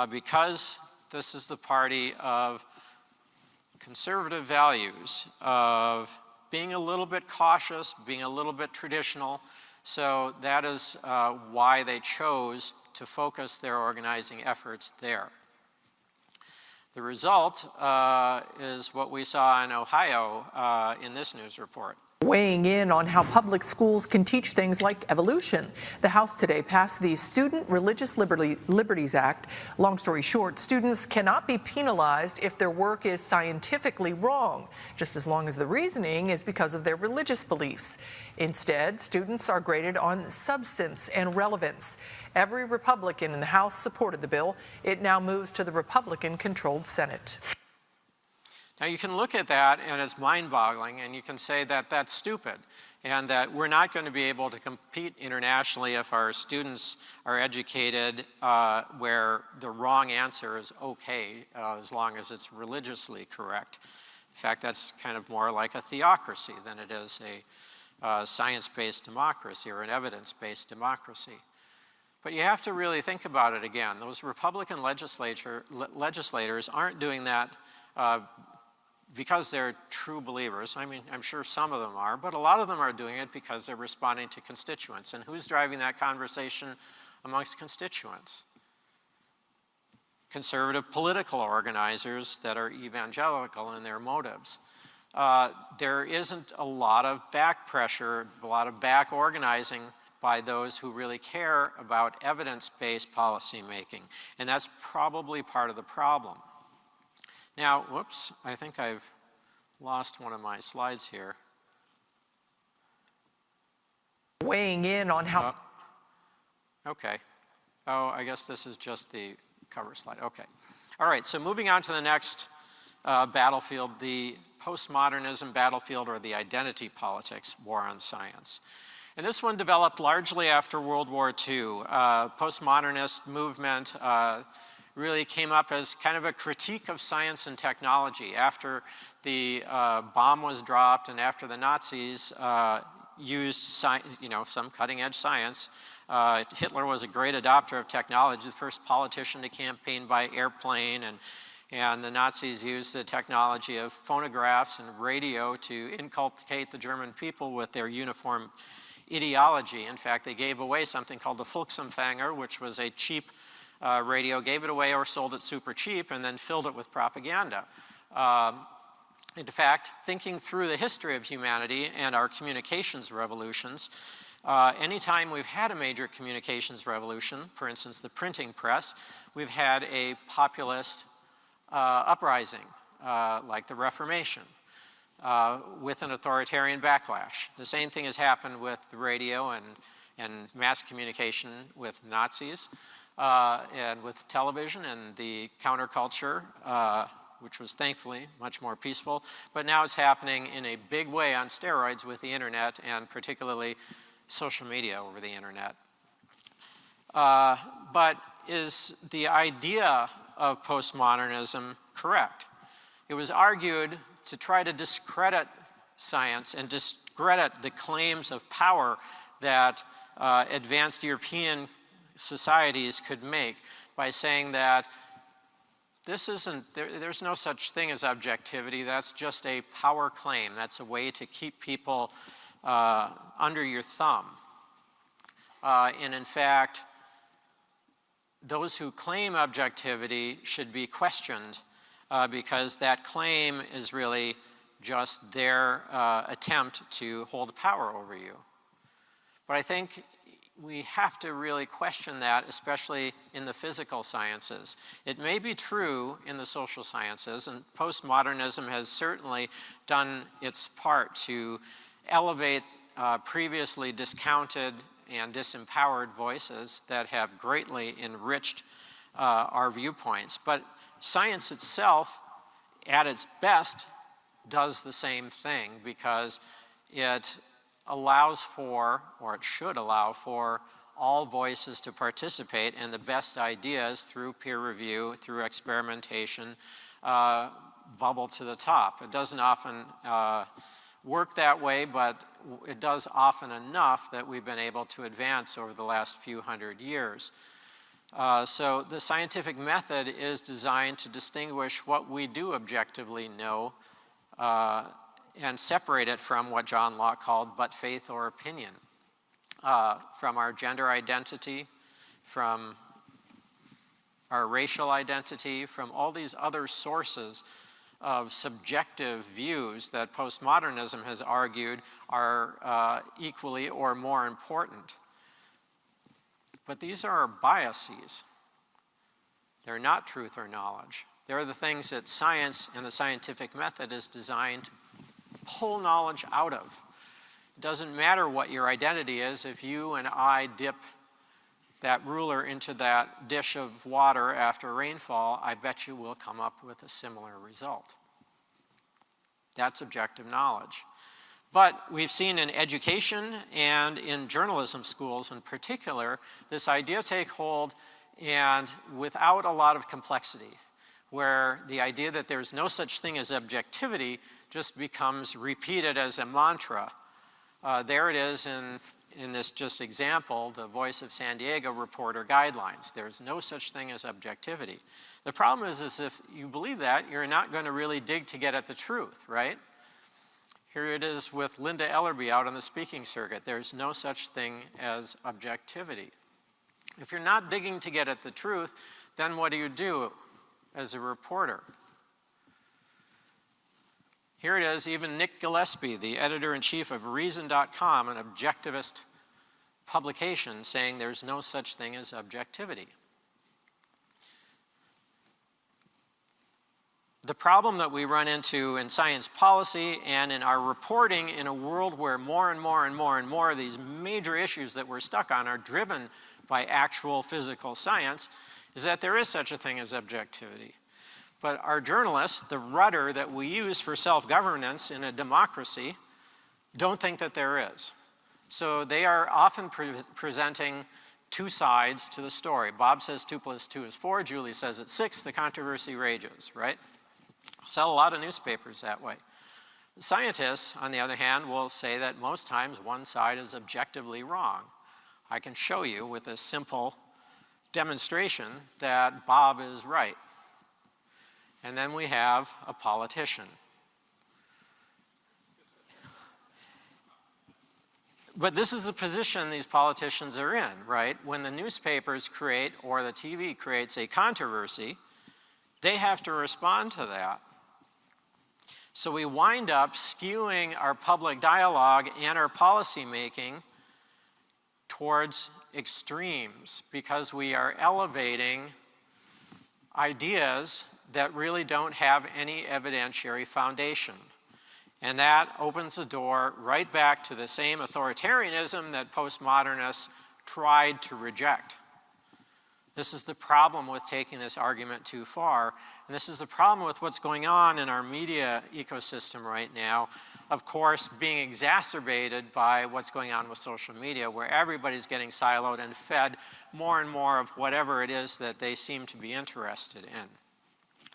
because this is the party of conservative values, of being a little bit cautious, being a little bit traditional. So that is why they chose to focus their organizing efforts there. The result is what we saw in Ohio in this news report. Weighing in on how public schools can teach things like evolution. The House today passed the Student Religious Liberties Act. Long story short, students cannot be penalized if their work is scientifically wrong, just as long as the reasoning is because of their religious beliefs. Instead, students are graded on substance and relevance. Every Republican in the House supported the bill. It now moves to the Republican-controlled Senate. Now you can look at that and it's mind-boggling, and you can say that that's stupid and that we're not going to be able to compete internationally if our students are educated where the wrong answer is okay as long as it's religiously correct. In fact, that's kind of more like a theocracy than it is a science-based democracy or an evidence-based democracy. But you have to really think about it again. Those Republican legislators aren't doing that because they're true believers. I mean, I'm sure some of them are, but a lot of them are doing it because they're responding to constituents. And who's driving that conversation amongst constituents? Conservative political organizers that are evangelical in their motives. There isn't a lot of back pressure, a lot of back organizing by those who really care about evidence-based policy making. And that's probably part of the problem. Now, whoops, I think I've lost one of my slides here. Weighing in on how... Okay. Oh, I guess this is just the cover slide. Okay. All right, so moving on to the next battlefield, the postmodernism battlefield, or the identity politics war on science. And this one developed largely after World War II. Postmodernist movement really came up as kind of a critique of science and technology. After the bomb was dropped and after the Nazis used some cutting-edge science, Hitler was a great adopter of technology, the first politician to campaign by airplane, and the Nazis used the technology of phonographs and radio to inculcate the German people with their uniform ideology. In fact, they gave away something called the Volksempfänger, which was a cheap radio, gave it away or sold it super cheap, and then filled it with propaganda. In fact, thinking through the history of humanity and our communications revolutions, anytime we've had a major communications revolution, for instance, the printing press, we've had a populist uprising, like the Reformation, with an authoritarian backlash. The same thing has happened with the radio and mass communication with Nazis, and with television and the counterculture, which was thankfully much more peaceful. But now it's happening in a big way on steroids with the internet, and particularly social media over the internet. But is the idea of postmodernism correct? It was argued to try to discredit science and discredit the claims of power that advanced European societies could make by saying that there's no such thing as objectivity, that's just a power claim, that's a way to keep people under your thumb. And in fact, those who claim objectivity should be questioned because that claim is really just their attempt to hold power over you. But I think we have to really question that, especially in the physical sciences. It may be true in the social sciences, and postmodernism has certainly done its part to elevate previously discounted and disempowered voices that have greatly enriched our viewpoints. But science itself, at its best, does the same thing because it allows for, or it should allow for, all voices to participate in the best ideas through peer review, through experimentation, bubble to the top. It doesn't often work that way, but it does often enough that we've been able to advance over the last few hundred years. So the scientific method is designed to distinguish what we do objectively know and separate it from what John Locke called but faith or opinion, from our gender identity, from our racial identity, from all these other sources of subjective views that postmodernism has argued are equally or more important. But these are biases. They're not truth or knowledge. They're the things that science and the scientific method is designed to pull knowledge out of. It doesn't matter what your identity is. If you and I dip that ruler into that dish of water after rainfall, I bet you we'll come up with a similar result. That's objective knowledge. But we've seen in education and in journalism schools in particular, this idea take hold and without a lot of complexity, where the idea that there's no such thing as objectivity just becomes repeated as a mantra. There it is in this just example, the Voice of San Diego reporter guidelines. There's no such thing as objectivity. The problem is if you believe that, you're not going to really dig to get at the truth, right? Here it is with Linda Ellerby out on the speaking circuit. There's no such thing as objectivity. If you're not digging to get at the truth, then what do you do as a reporter? Here it is, even Nick Gillespie, the editor-in-chief of Reason.com, an objectivist publication, saying there's no such thing as objectivity. The problem that we run into in science policy and in our reporting in a world where more and more and more and more of these major issues that we're stuck on are driven by actual physical science is that there is such a thing as objectivity. But our journalists, the rudder that we use for self-governance in a democracy, don't think that there is. So they are often presenting two sides to the story. Bob says 2 + 2 is 4, Julie says it's 6, the controversy rages, right? Sell a lot of newspapers that way. Scientists, on the other hand, will say that most times one side is objectively wrong. I can show you with a simple demonstration that Bob is right. And then we have a politician. But this is the position these politicians are in, right? When the newspapers create or the TV creates a controversy, they have to respond to that. So we wind up skewing our public dialogue and our policy making towards extremes because we are elevating ideas that really don't have any evidentiary foundation. And that opens the door right back to the same authoritarianism that postmodernists tried to reject. This is the problem with taking this argument too far. And this is the problem with what's going on in our media ecosystem right now, of course, being exacerbated by what's going on with social media, where everybody's getting siloed and fed more and more of whatever it is that they seem to be interested in.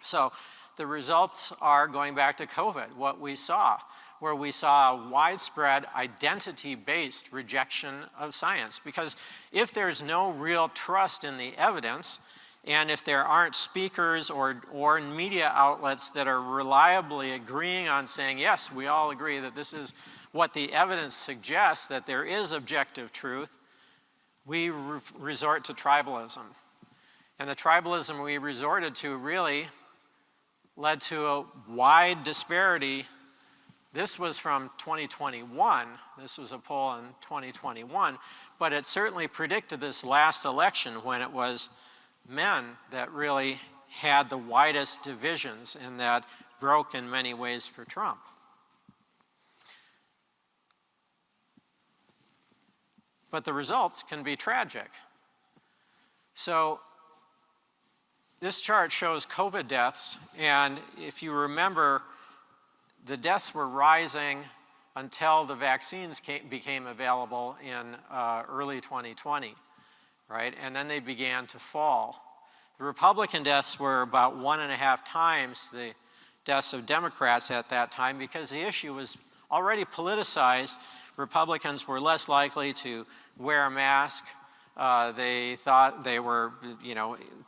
So the results are going back to COVID, what we saw, where we saw a widespread identity-based rejection of science. Because if there's no real trust in the evidence, and if there aren't speakers or media outlets that are reliably agreeing on saying, yes, we all agree that this is what the evidence suggests, that there is objective truth, we resort to tribalism. And the tribalism we resorted to really led to a wide disparity. This was from 2021. This was a poll in 2021, but it certainly predicted this last election when it was men that really had the widest divisions and that broke in many ways for Trump. But the results can be tragic. So this chart shows COVID deaths, and if you remember, the deaths were rising until the vaccines became available in early 2020, right? And then they began to fall. The Republican deaths were about 1.5 times the deaths of Democrats at that time because the issue was already politicized. Republicans were less likely to wear a mask. They thought they were,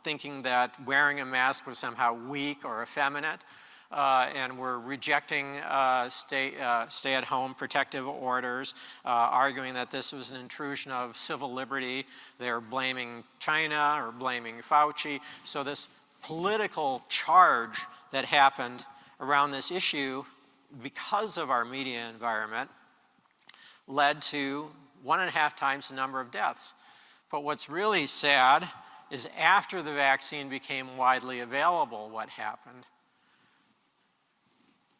thinking that wearing a mask was somehow weak or effeminate, and were rejecting stay-at-home protective orders, arguing that this was an intrusion of civil liberty. They're blaming China or blaming Fauci. So this political charge that happened around this issue because of our media environment led to 1.5 times the number of deaths. But what's really sad is after the vaccine became widely available, what happened?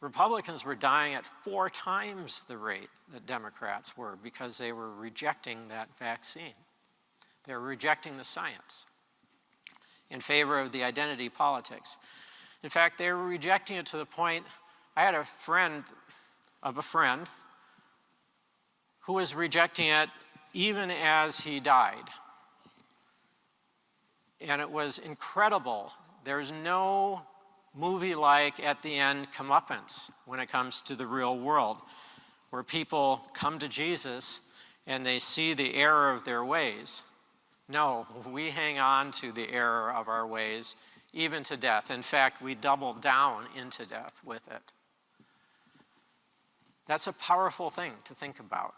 Republicans were dying at 4 times the rate that Democrats were because they were rejecting that vaccine. They were rejecting the science in favor of the identity politics. In fact, they were rejecting it to the point, I had a friend of a friend who was rejecting it even as he died. And it was incredible. There's no movie-like at the end comeuppance when it comes to the real world, where people come to Jesus and they see the error of their ways. No, we hang on to the error of our ways, even to death. In fact, we double down into death with it. That's a powerful thing to think about.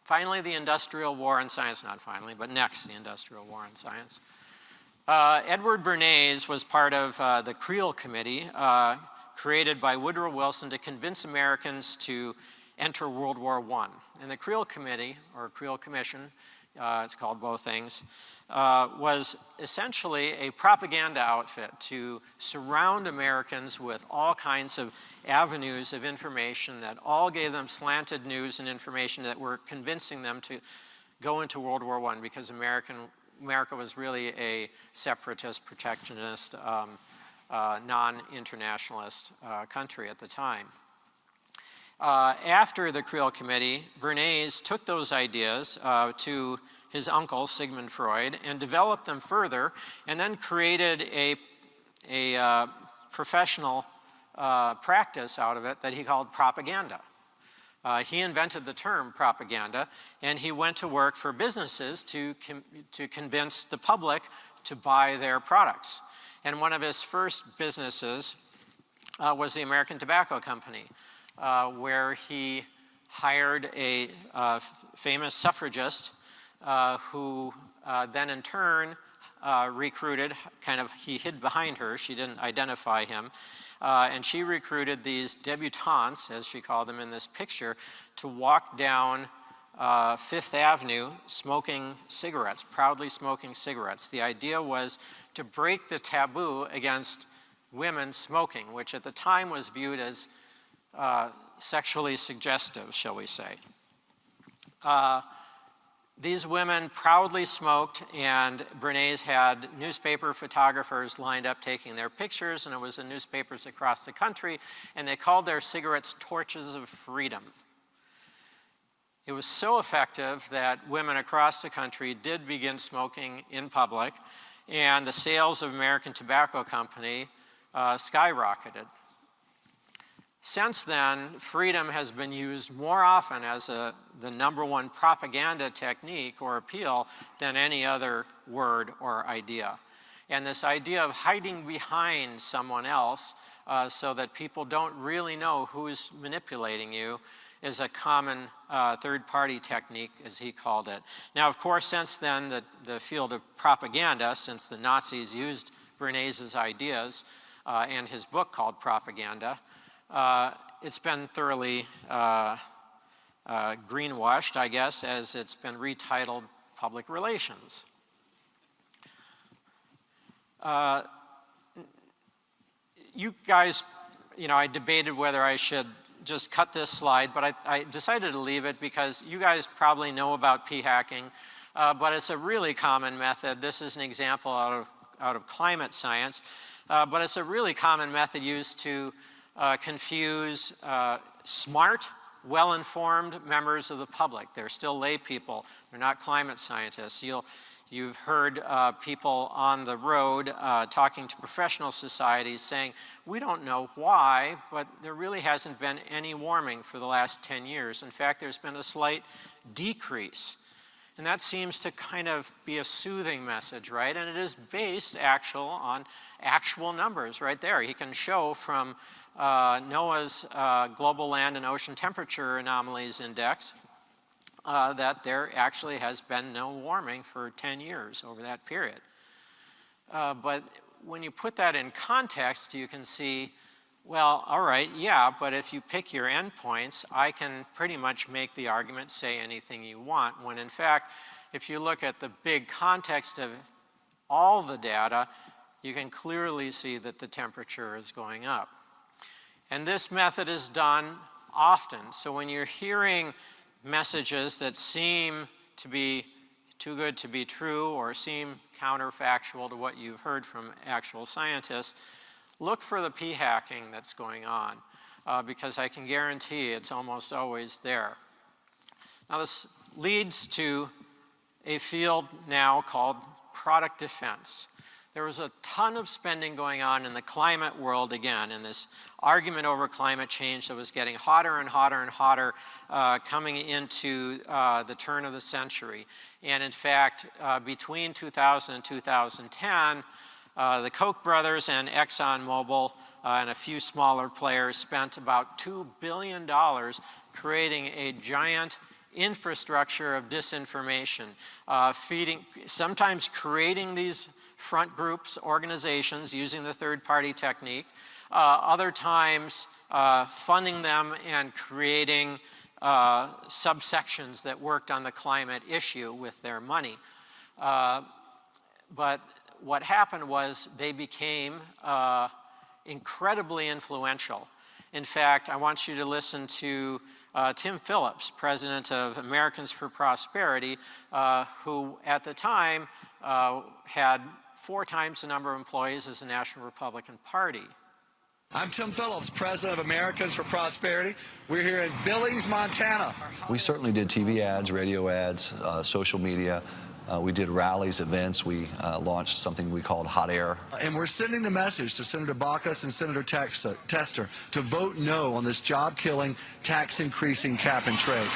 Finally, the Industrial War in Science, not finally, but next, the Industrial War in Science. Edward Bernays was part of the Creel Committee, created by Woodrow Wilson to convince Americans to enter World War I. And the Creel Committee, or Creel Commission, it's called both things, was essentially a propaganda outfit to surround Americans with all kinds of avenues of information that all gave them slanted news and information that were convincing them to go into World War I, because America was really a separatist, protectionist, non-internationalist country at the time. After the Creel Committee, Bernays took those ideas to his uncle, Sigmund Freud, and developed them further, and then created a professional practice out of it that he called propaganda. He invented the term propaganda, and he went to work for businesses to convince the public to buy their products. And one of his first businesses was the American Tobacco Company, where he hired a famous suffragist who then in turn recruited, he hid behind her, she didn't identify him, and she recruited these debutantes, as she called them in this picture, to walk down Fifth Avenue smoking cigarettes, proudly smoking cigarettes. The idea was to break the taboo against women smoking, which at the time was viewed as sexually suggestive, shall we say. These women proudly smoked, and Bernays had newspaper photographers lined up taking their pictures, and it was in newspapers across the country, and they called their cigarettes torches of freedom. It was so effective that women across the country did begin smoking in public, and the sales of American Tobacco Company skyrocketed. Since then, freedom has been used more often as the #1 propaganda technique or appeal than any other word or idea. And this idea of hiding behind someone else so that people don't really know who's manipulating you is a common third-party technique, as he called it. Now, of course, since then, the field of propaganda, since the Nazis used Bernays' ideas and his book called Propaganda, it's been thoroughly greenwashed, I guess, as it's been retitled Public Relations. You guys, I debated whether I should just cut this slide, but I decided to leave it because you guys probably know about p-hacking, but it's a really common method. This is an example out of climate science, but it's a really common method used to confuse smart, well-informed members of the public. They're still lay people. They're not climate scientists. You've heard people on the road talking to professional societies saying, we don't know why, but there really hasn't been any warming for the last 10 years. In fact, there's been a slight decrease. And that seems to kind of be a soothing message, right? And it is based on actual numbers right there. He can show from NOAA's Global Land and Ocean Temperature Anomalies Index that there actually has been no warming for 10 years over that period. But when you put that in context, you can see, well, all right, yeah, but if you pick your endpoints, I can pretty much make the argument, say anything you want, when in fact, if you look at the big context of all the data, you can clearly see that the temperature is going up. And this method is done often. So when you're hearing messages that seem to be too good to be true or seem counterfactual to what you've heard from actual scientists, look for the p-hacking that's going on, because I can guarantee it's almost always there. Now this leads to a field now called product defense. there was a ton of spending going on in the climate world again, in this argument over climate change that was getting hotter and hotter and hotter coming into the turn of the century. And in fact, between 2000 and 2010, the Koch brothers and ExxonMobil and a few smaller players spent about $2 billion creating a giant infrastructure of disinformation, sometimes creating these front groups, organizations, using the third-party technique, other times funding them and creating subsections that worked on the climate issue with their money. But what happened was they became incredibly influential. In fact, I want you to listen to Tim Phillips, president of Americans for Prosperity, who at the time had 4 times the number of employees as the National Republican Party. I'm Tim Phillips, president of Americans for Prosperity. We're here in Billings, Montana. We certainly did TV ads, radio ads, social media. We did rallies, events. We launched something we called Hot Air. And we're sending the message to Senator Baucus and Senator Tester to vote no on this job-killing, tax-increasing cap and trade.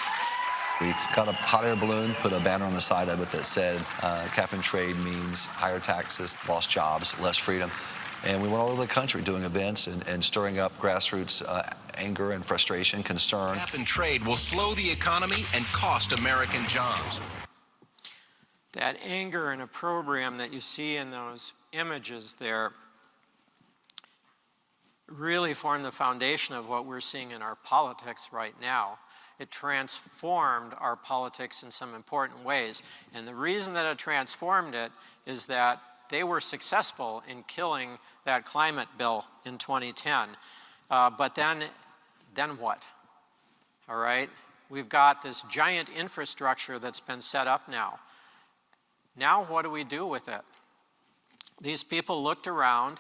We got a hot air balloon, put a banner on the side of it that said cap and trade means higher taxes, lost jobs, less freedom. And we went all over the country doing events and stirring up grassroots anger and frustration, concern. Cap and trade will slow the economy and cost American jobs. That anger and opprobrium that you see in those images there really form the foundation of what we're seeing in our politics right now. It transformed our politics in some important ways. And the reason that it transformed it is that they were successful in killing that climate bill in 2010. But then what? All right? We've got this giant infrastructure that's been set up now. Now what do we do with it? These people looked around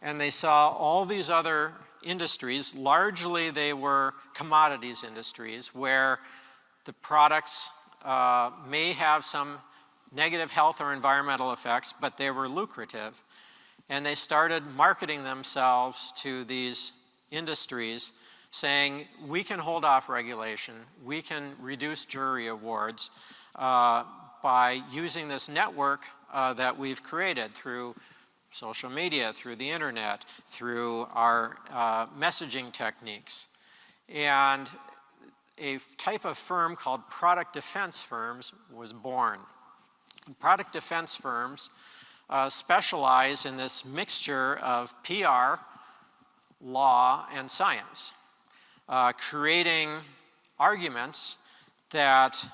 and they saw all these other industries. Largely they were commodities industries where the products may have some negative health or environmental effects, but they were lucrative. And they started marketing themselves to these industries saying, we can hold off regulation, we can reduce jury awards by using this network that we've created through social media, through the internet, through our messaging techniques. And a type of firm called product defense firms was born. Product defense firms specialize in this mixture of PR, law, and science, creating arguments that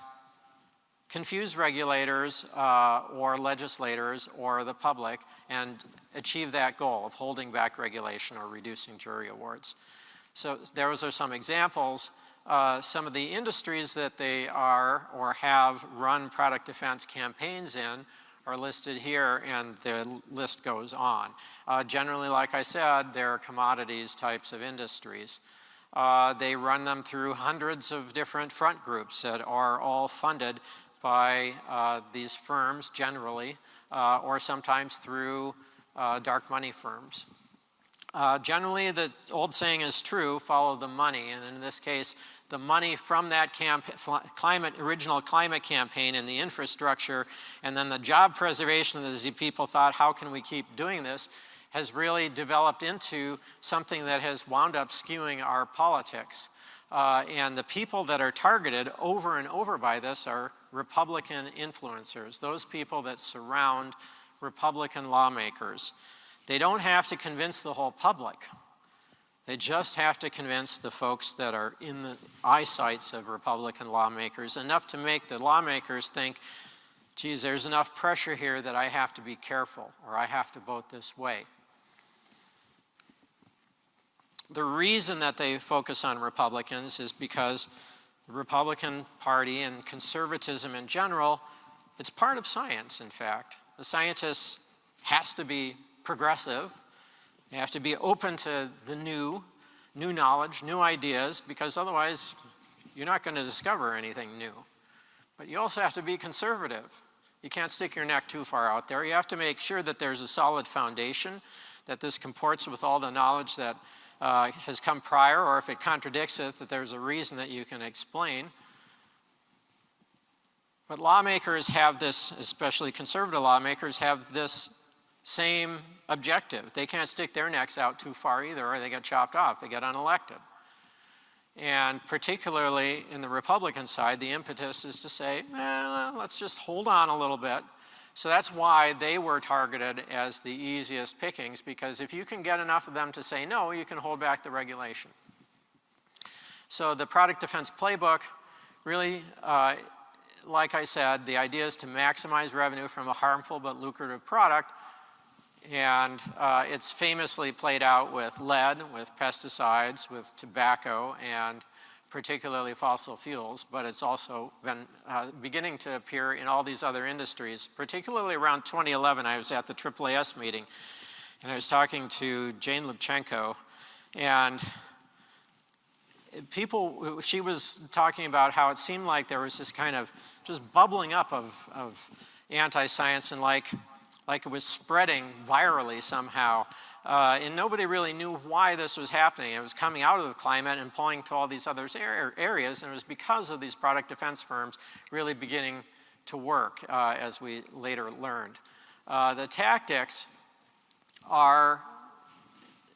confuse regulators or legislators or the public and achieve that goal of holding back regulation or reducing jury awards. So those are some examples. Some of the industries that they are or have run product defense campaigns in are listed here, and the list goes on. Generally, like I said, they're commodities types of industries. They run them through hundreds of different front groups that are all funded by these firms generally, or sometimes through dark money firms. Generally, the old saying is true, follow the money, and in this case, the money from that original climate campaign and the infrastructure, and then the job preservation that the people thought, how can we keep doing this, has really developed into something that has wound up skewing our politics. And the people that are targeted over and over by this are Republican influencers, those people that surround Republican lawmakers. They don't have to convince the whole public. They just have to convince the folks that are in the eyesights of Republican lawmakers, enough to make the lawmakers think, geez, there's enough pressure here that I have to be careful or I have to vote this way. The reason that they focus on Republicans is because the Republican Party and conservatism in general, it's part of science, in fact. The scientist has to be progressive. They have to be open to the new knowledge, new ideas, because otherwise you're not going to discover anything new. But you also have to be conservative. You can't stick your neck too far out there. You have to make sure that there's a solid foundation, that this comports with all the knowledge that has come prior, or if it contradicts it, that there's a reason that you can explain. But lawmakers have this, especially conservative lawmakers, have this same objective. They can't stick their necks out too far either, or they get chopped off, they get unelected. And particularly in the Republican side, the impetus is to say, let's just hold on a little bit. So that's why they were targeted as the easiest pickings, because if you can get enough of them to say no, you can hold back the regulation. So the Product Defense Playbook really, like I said, the idea is to maximize revenue from a harmful but lucrative product. And it's famously played out with lead, with pesticides, with tobacco, and particularly fossil fuels, but it's also been beginning to appear in all these other industries. Particularly around 2011, I was at the AAAS meeting, and I was talking to Jane Lubchenco, and she was talking about how it seemed like there was this kind of just bubbling up of anti-science, and like it was spreading virally somehow. And nobody really knew why this was happening. It was coming out of the climate and pulling to all these other areas, and it was because of these product defense firms really beginning to work, as we later learned. The tactics are,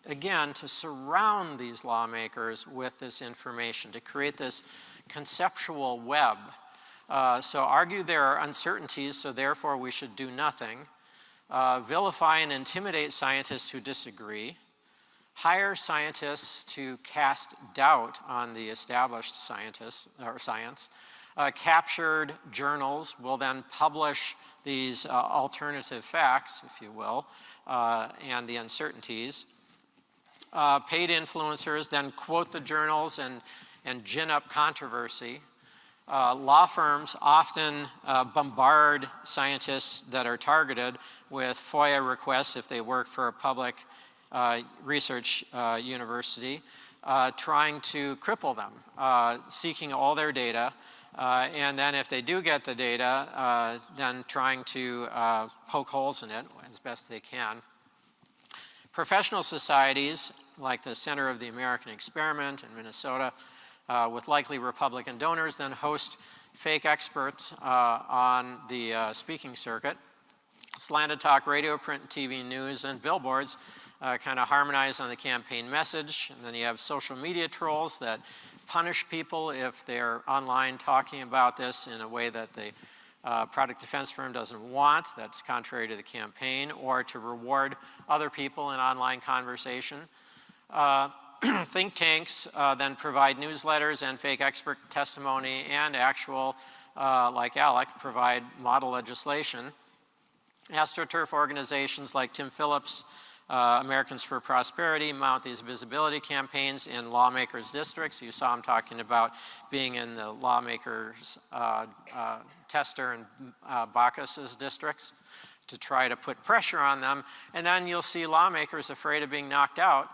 again, to surround these lawmakers with this information, to create this conceptual web. So argue there are uncertainties, so therefore we should do nothing. Vilify and intimidate scientists who disagree, hire scientists to cast doubt on the established science. Captured journals will then publish these alternative facts, if you will, and the uncertainties. Paid influencers then quote the journals and gin up controversy. Law firms often bombard scientists that are targeted with FOIA requests if they work for a public research university, trying to cripple them, seeking all their data, and then if they do get the data, then trying to poke holes in it as best they can. Professional societies, like the Center of the American Experiment in Minnesota, with likely Republican donors, then host fake experts on the speaking circuit. Slanted talk, radio, print, TV, news, and billboards kind of harmonize on the campaign message. And then you have social media trolls that punish people if they're online talking about this in a way that the product defense firm doesn't want, that's contrary to the campaign, or to reward other people in online conversation. Think tanks then provide newsletters and fake expert testimony, and actual, like ALEC, provide model legislation. AstroTurf organizations like Tim Phillips, Americans for Prosperity, mount these visibility campaigns in lawmakers' districts. You saw him talking about being in the lawmakers' Tester and Bacchus's districts to try to put pressure on them. And then you'll see lawmakers afraid of being knocked out.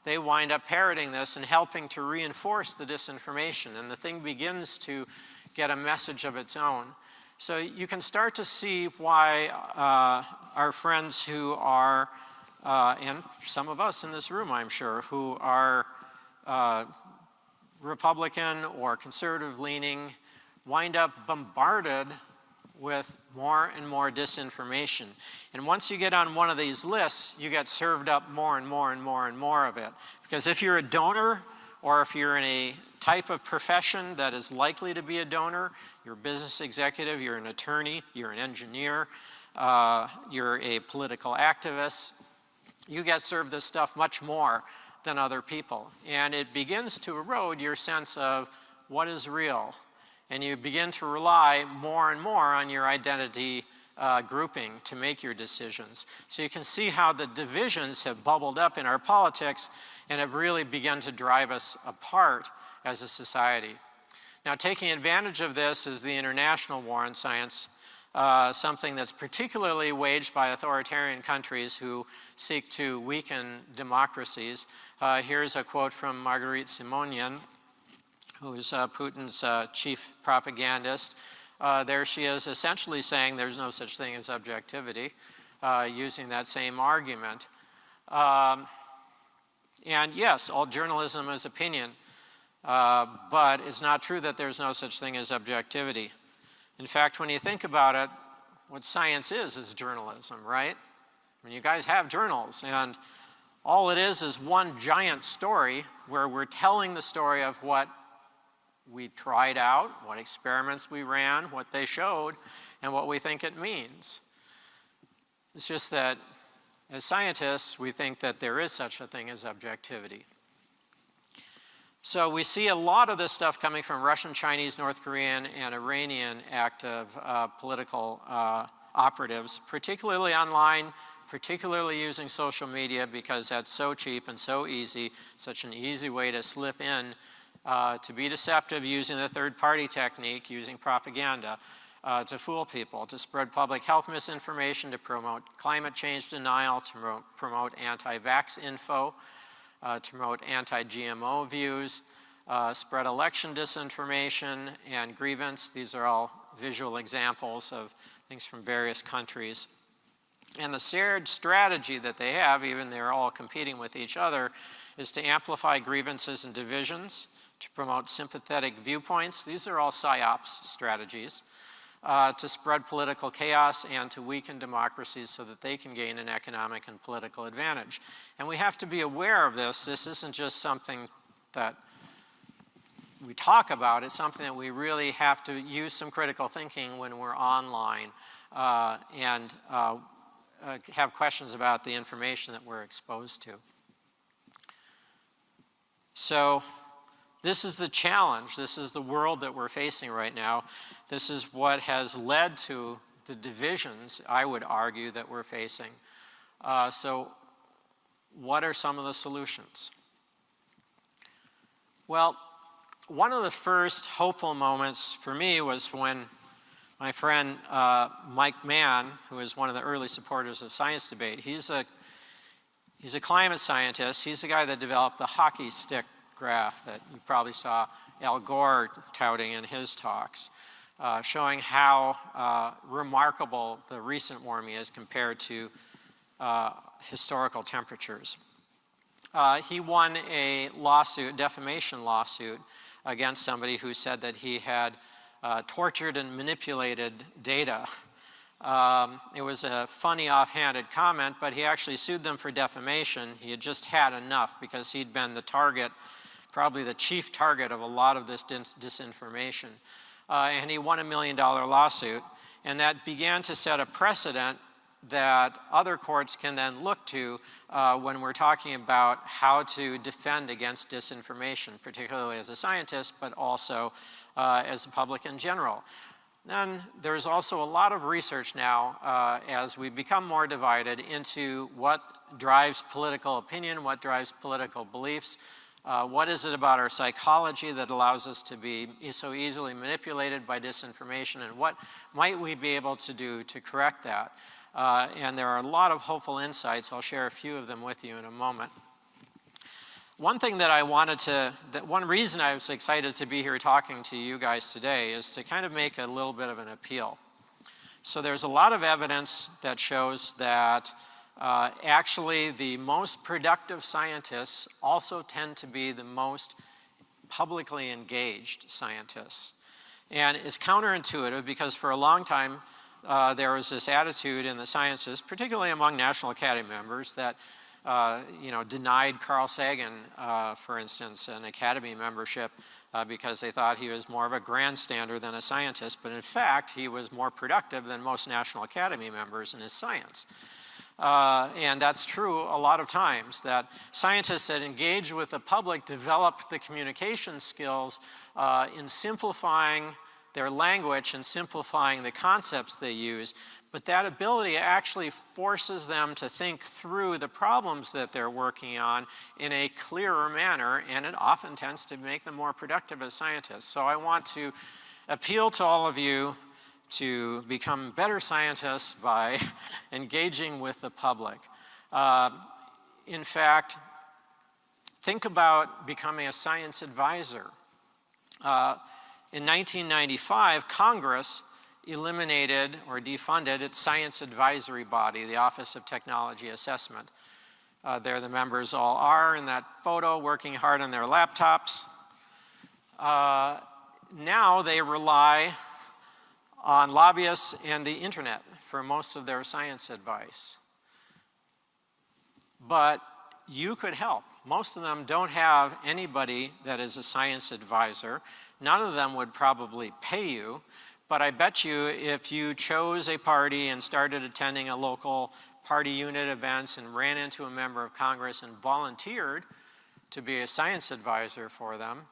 They wind up parroting this and helping to reinforce the disinformation, and the thing begins to get a message of its own. So you can start to see why our friends who are, and some of us in this room, I'm sure, who are Republican or conservative leaning, wind up bombarded with more and more disinformation. And once you get on one of these lists, you get served up more and more and more and more of it. Because if you're a donor, or if you're in a type of profession that is likely to be a donor, you're a business executive, you're an attorney, you're an engineer, you're a political activist, you get served this stuff much more than other people. And it begins to erode your sense of what is real. And you begin to rely more and more on your identity grouping to make your decisions. So you can see how the divisions have bubbled up in our politics and have really begun to drive us apart as a society. Now, taking advantage of this is the international war on science, something that's particularly waged by authoritarian countries who seek to weaken democracies. Here's a quote from Marguerite Simonian, who is Putin's chief propagandist. there she is essentially saying there's no such thing as objectivity, using that same argument. And yes, all journalism is opinion, but it's not true that there's no such thing as objectivity. In fact, when you think about it, what science is journalism, right? I mean, you guys have journals, and all it is one giant story where we're telling the story of what we tried out, what experiments we ran, what they showed, and what we think it means. It's just that as scientists, we think that there is such a thing as objectivity. So we see a lot of this stuff coming from Russian, Chinese, North Korean, and Iranian active political operatives, particularly online, particularly using social media, because that's so cheap and so easy, such an easy way to slip in, to be deceptive using the third-party technique, using propaganda, to fool people, to spread public health misinformation, to promote climate change denial, to promote anti-vax info, to promote anti-GMO views, spread election disinformation and grievance. These are all visual examples of things from various countries. And the shared strategy that they have, even they're all competing with each other, is to amplify grievances and divisions, to promote sympathetic viewpoints. These are all PSYOPs strategies. To spread political chaos and to weaken democracies so that they can gain an economic and political advantage. And we have to be aware of this. This isn't just something that we talk about. It's something that we really have to use some critical thinking when we're online and have questions about the information that we're exposed to. So this is the challenge. This is the world that we're facing right now. This is what has led to the divisions, I would argue, that we're facing. So what are some of the solutions? Well, one of the first hopeful moments for me was when my friend Mike Mann, who is one of the early supporters of science debate, he's a climate scientist. He's the guy that developed the hockey stick graph that you probably saw Al Gore touting in his talks, showing how remarkable the recent warming is compared to historical temperatures. He won a lawsuit, defamation lawsuit, against somebody who said that he had tortured and manipulated data. It was a funny offhanded comment, but he actually sued them for defamation. He had just had enough because he'd been the target, probably the chief target of a lot of this disinformation. And he won $1 million lawsuit, and that began to set a precedent that other courts can then look to when we're talking about how to defend against disinformation, particularly as a scientist, but also as a public in general. Then there's also a lot of research now as we become more divided into what drives political opinion, what drives political beliefs, what is it about our psychology that allows us to be so easily manipulated by disinformation, and what might we be able to do to correct that? And there are a lot of hopeful insights. I'll share a few of them with you in a moment. One thing that one reason I was excited to be here talking to you guys today is to kind of make a little bit of an appeal. So there's a lot of evidence that shows that actually the most productive scientists also tend to be the most publicly engaged scientists. And it's counterintuitive because for a long time there was this attitude in the sciences, particularly among National Academy members, that denied Carl Sagan, for instance, an Academy membership because they thought he was more of a grandstander than a scientist. But in fact, he was more productive than most National Academy members in his science. And that's true a lot of times, that scientists that engage with the public develop the communication skills in simplifying their language and simplifying the concepts they use, but that ability actually forces them to think through the problems that they're working on in a clearer manner, and it often tends to make them more productive as scientists. So I want to appeal to all of you to become better scientists by engaging with the public. In fact, think about becoming a science advisor. In 1995, Congress eliminated or defunded its science advisory body, the Office of Technology Assessment. There the members all are in that photo, working hard on their laptops. Now they rely on lobbyists and the internet for most of their science advice. But you could help. Most of them don't have anybody that is a science advisor. None of them would probably pay you, but I bet you if you chose a party and started attending a local party unit events and ran into a member of Congress and volunteered to be a science advisor for them,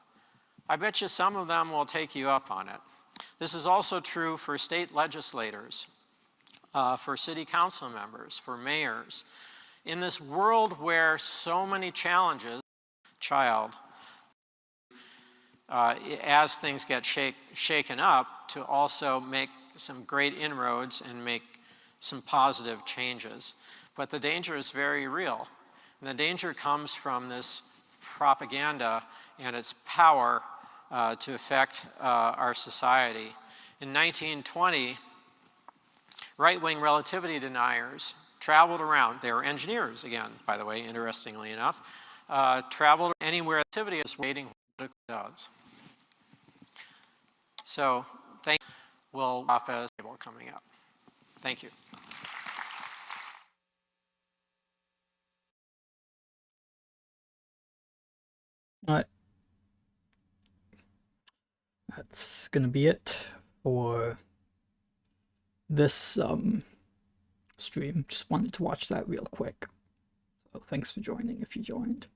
I bet you some of them will take you up on it. This is also true for state legislators, for city council members, for mayors. In this world where so many challenges, as things get shaken up, to also make some great inroads and make some positive changes. But the danger is very real. And the danger comes from this propaganda and its power to affect our society. In 1920, right-wing relativity deniers traveled around. They were engineers, again, by the way, interestingly enough, traveled anywhere relativity is waiting what it does. So, thank you. We'll office table coming up. Thank you. All right. That's gonna be it for this stream. Just wanted to watch that real quick. So thanks for joining if you joined.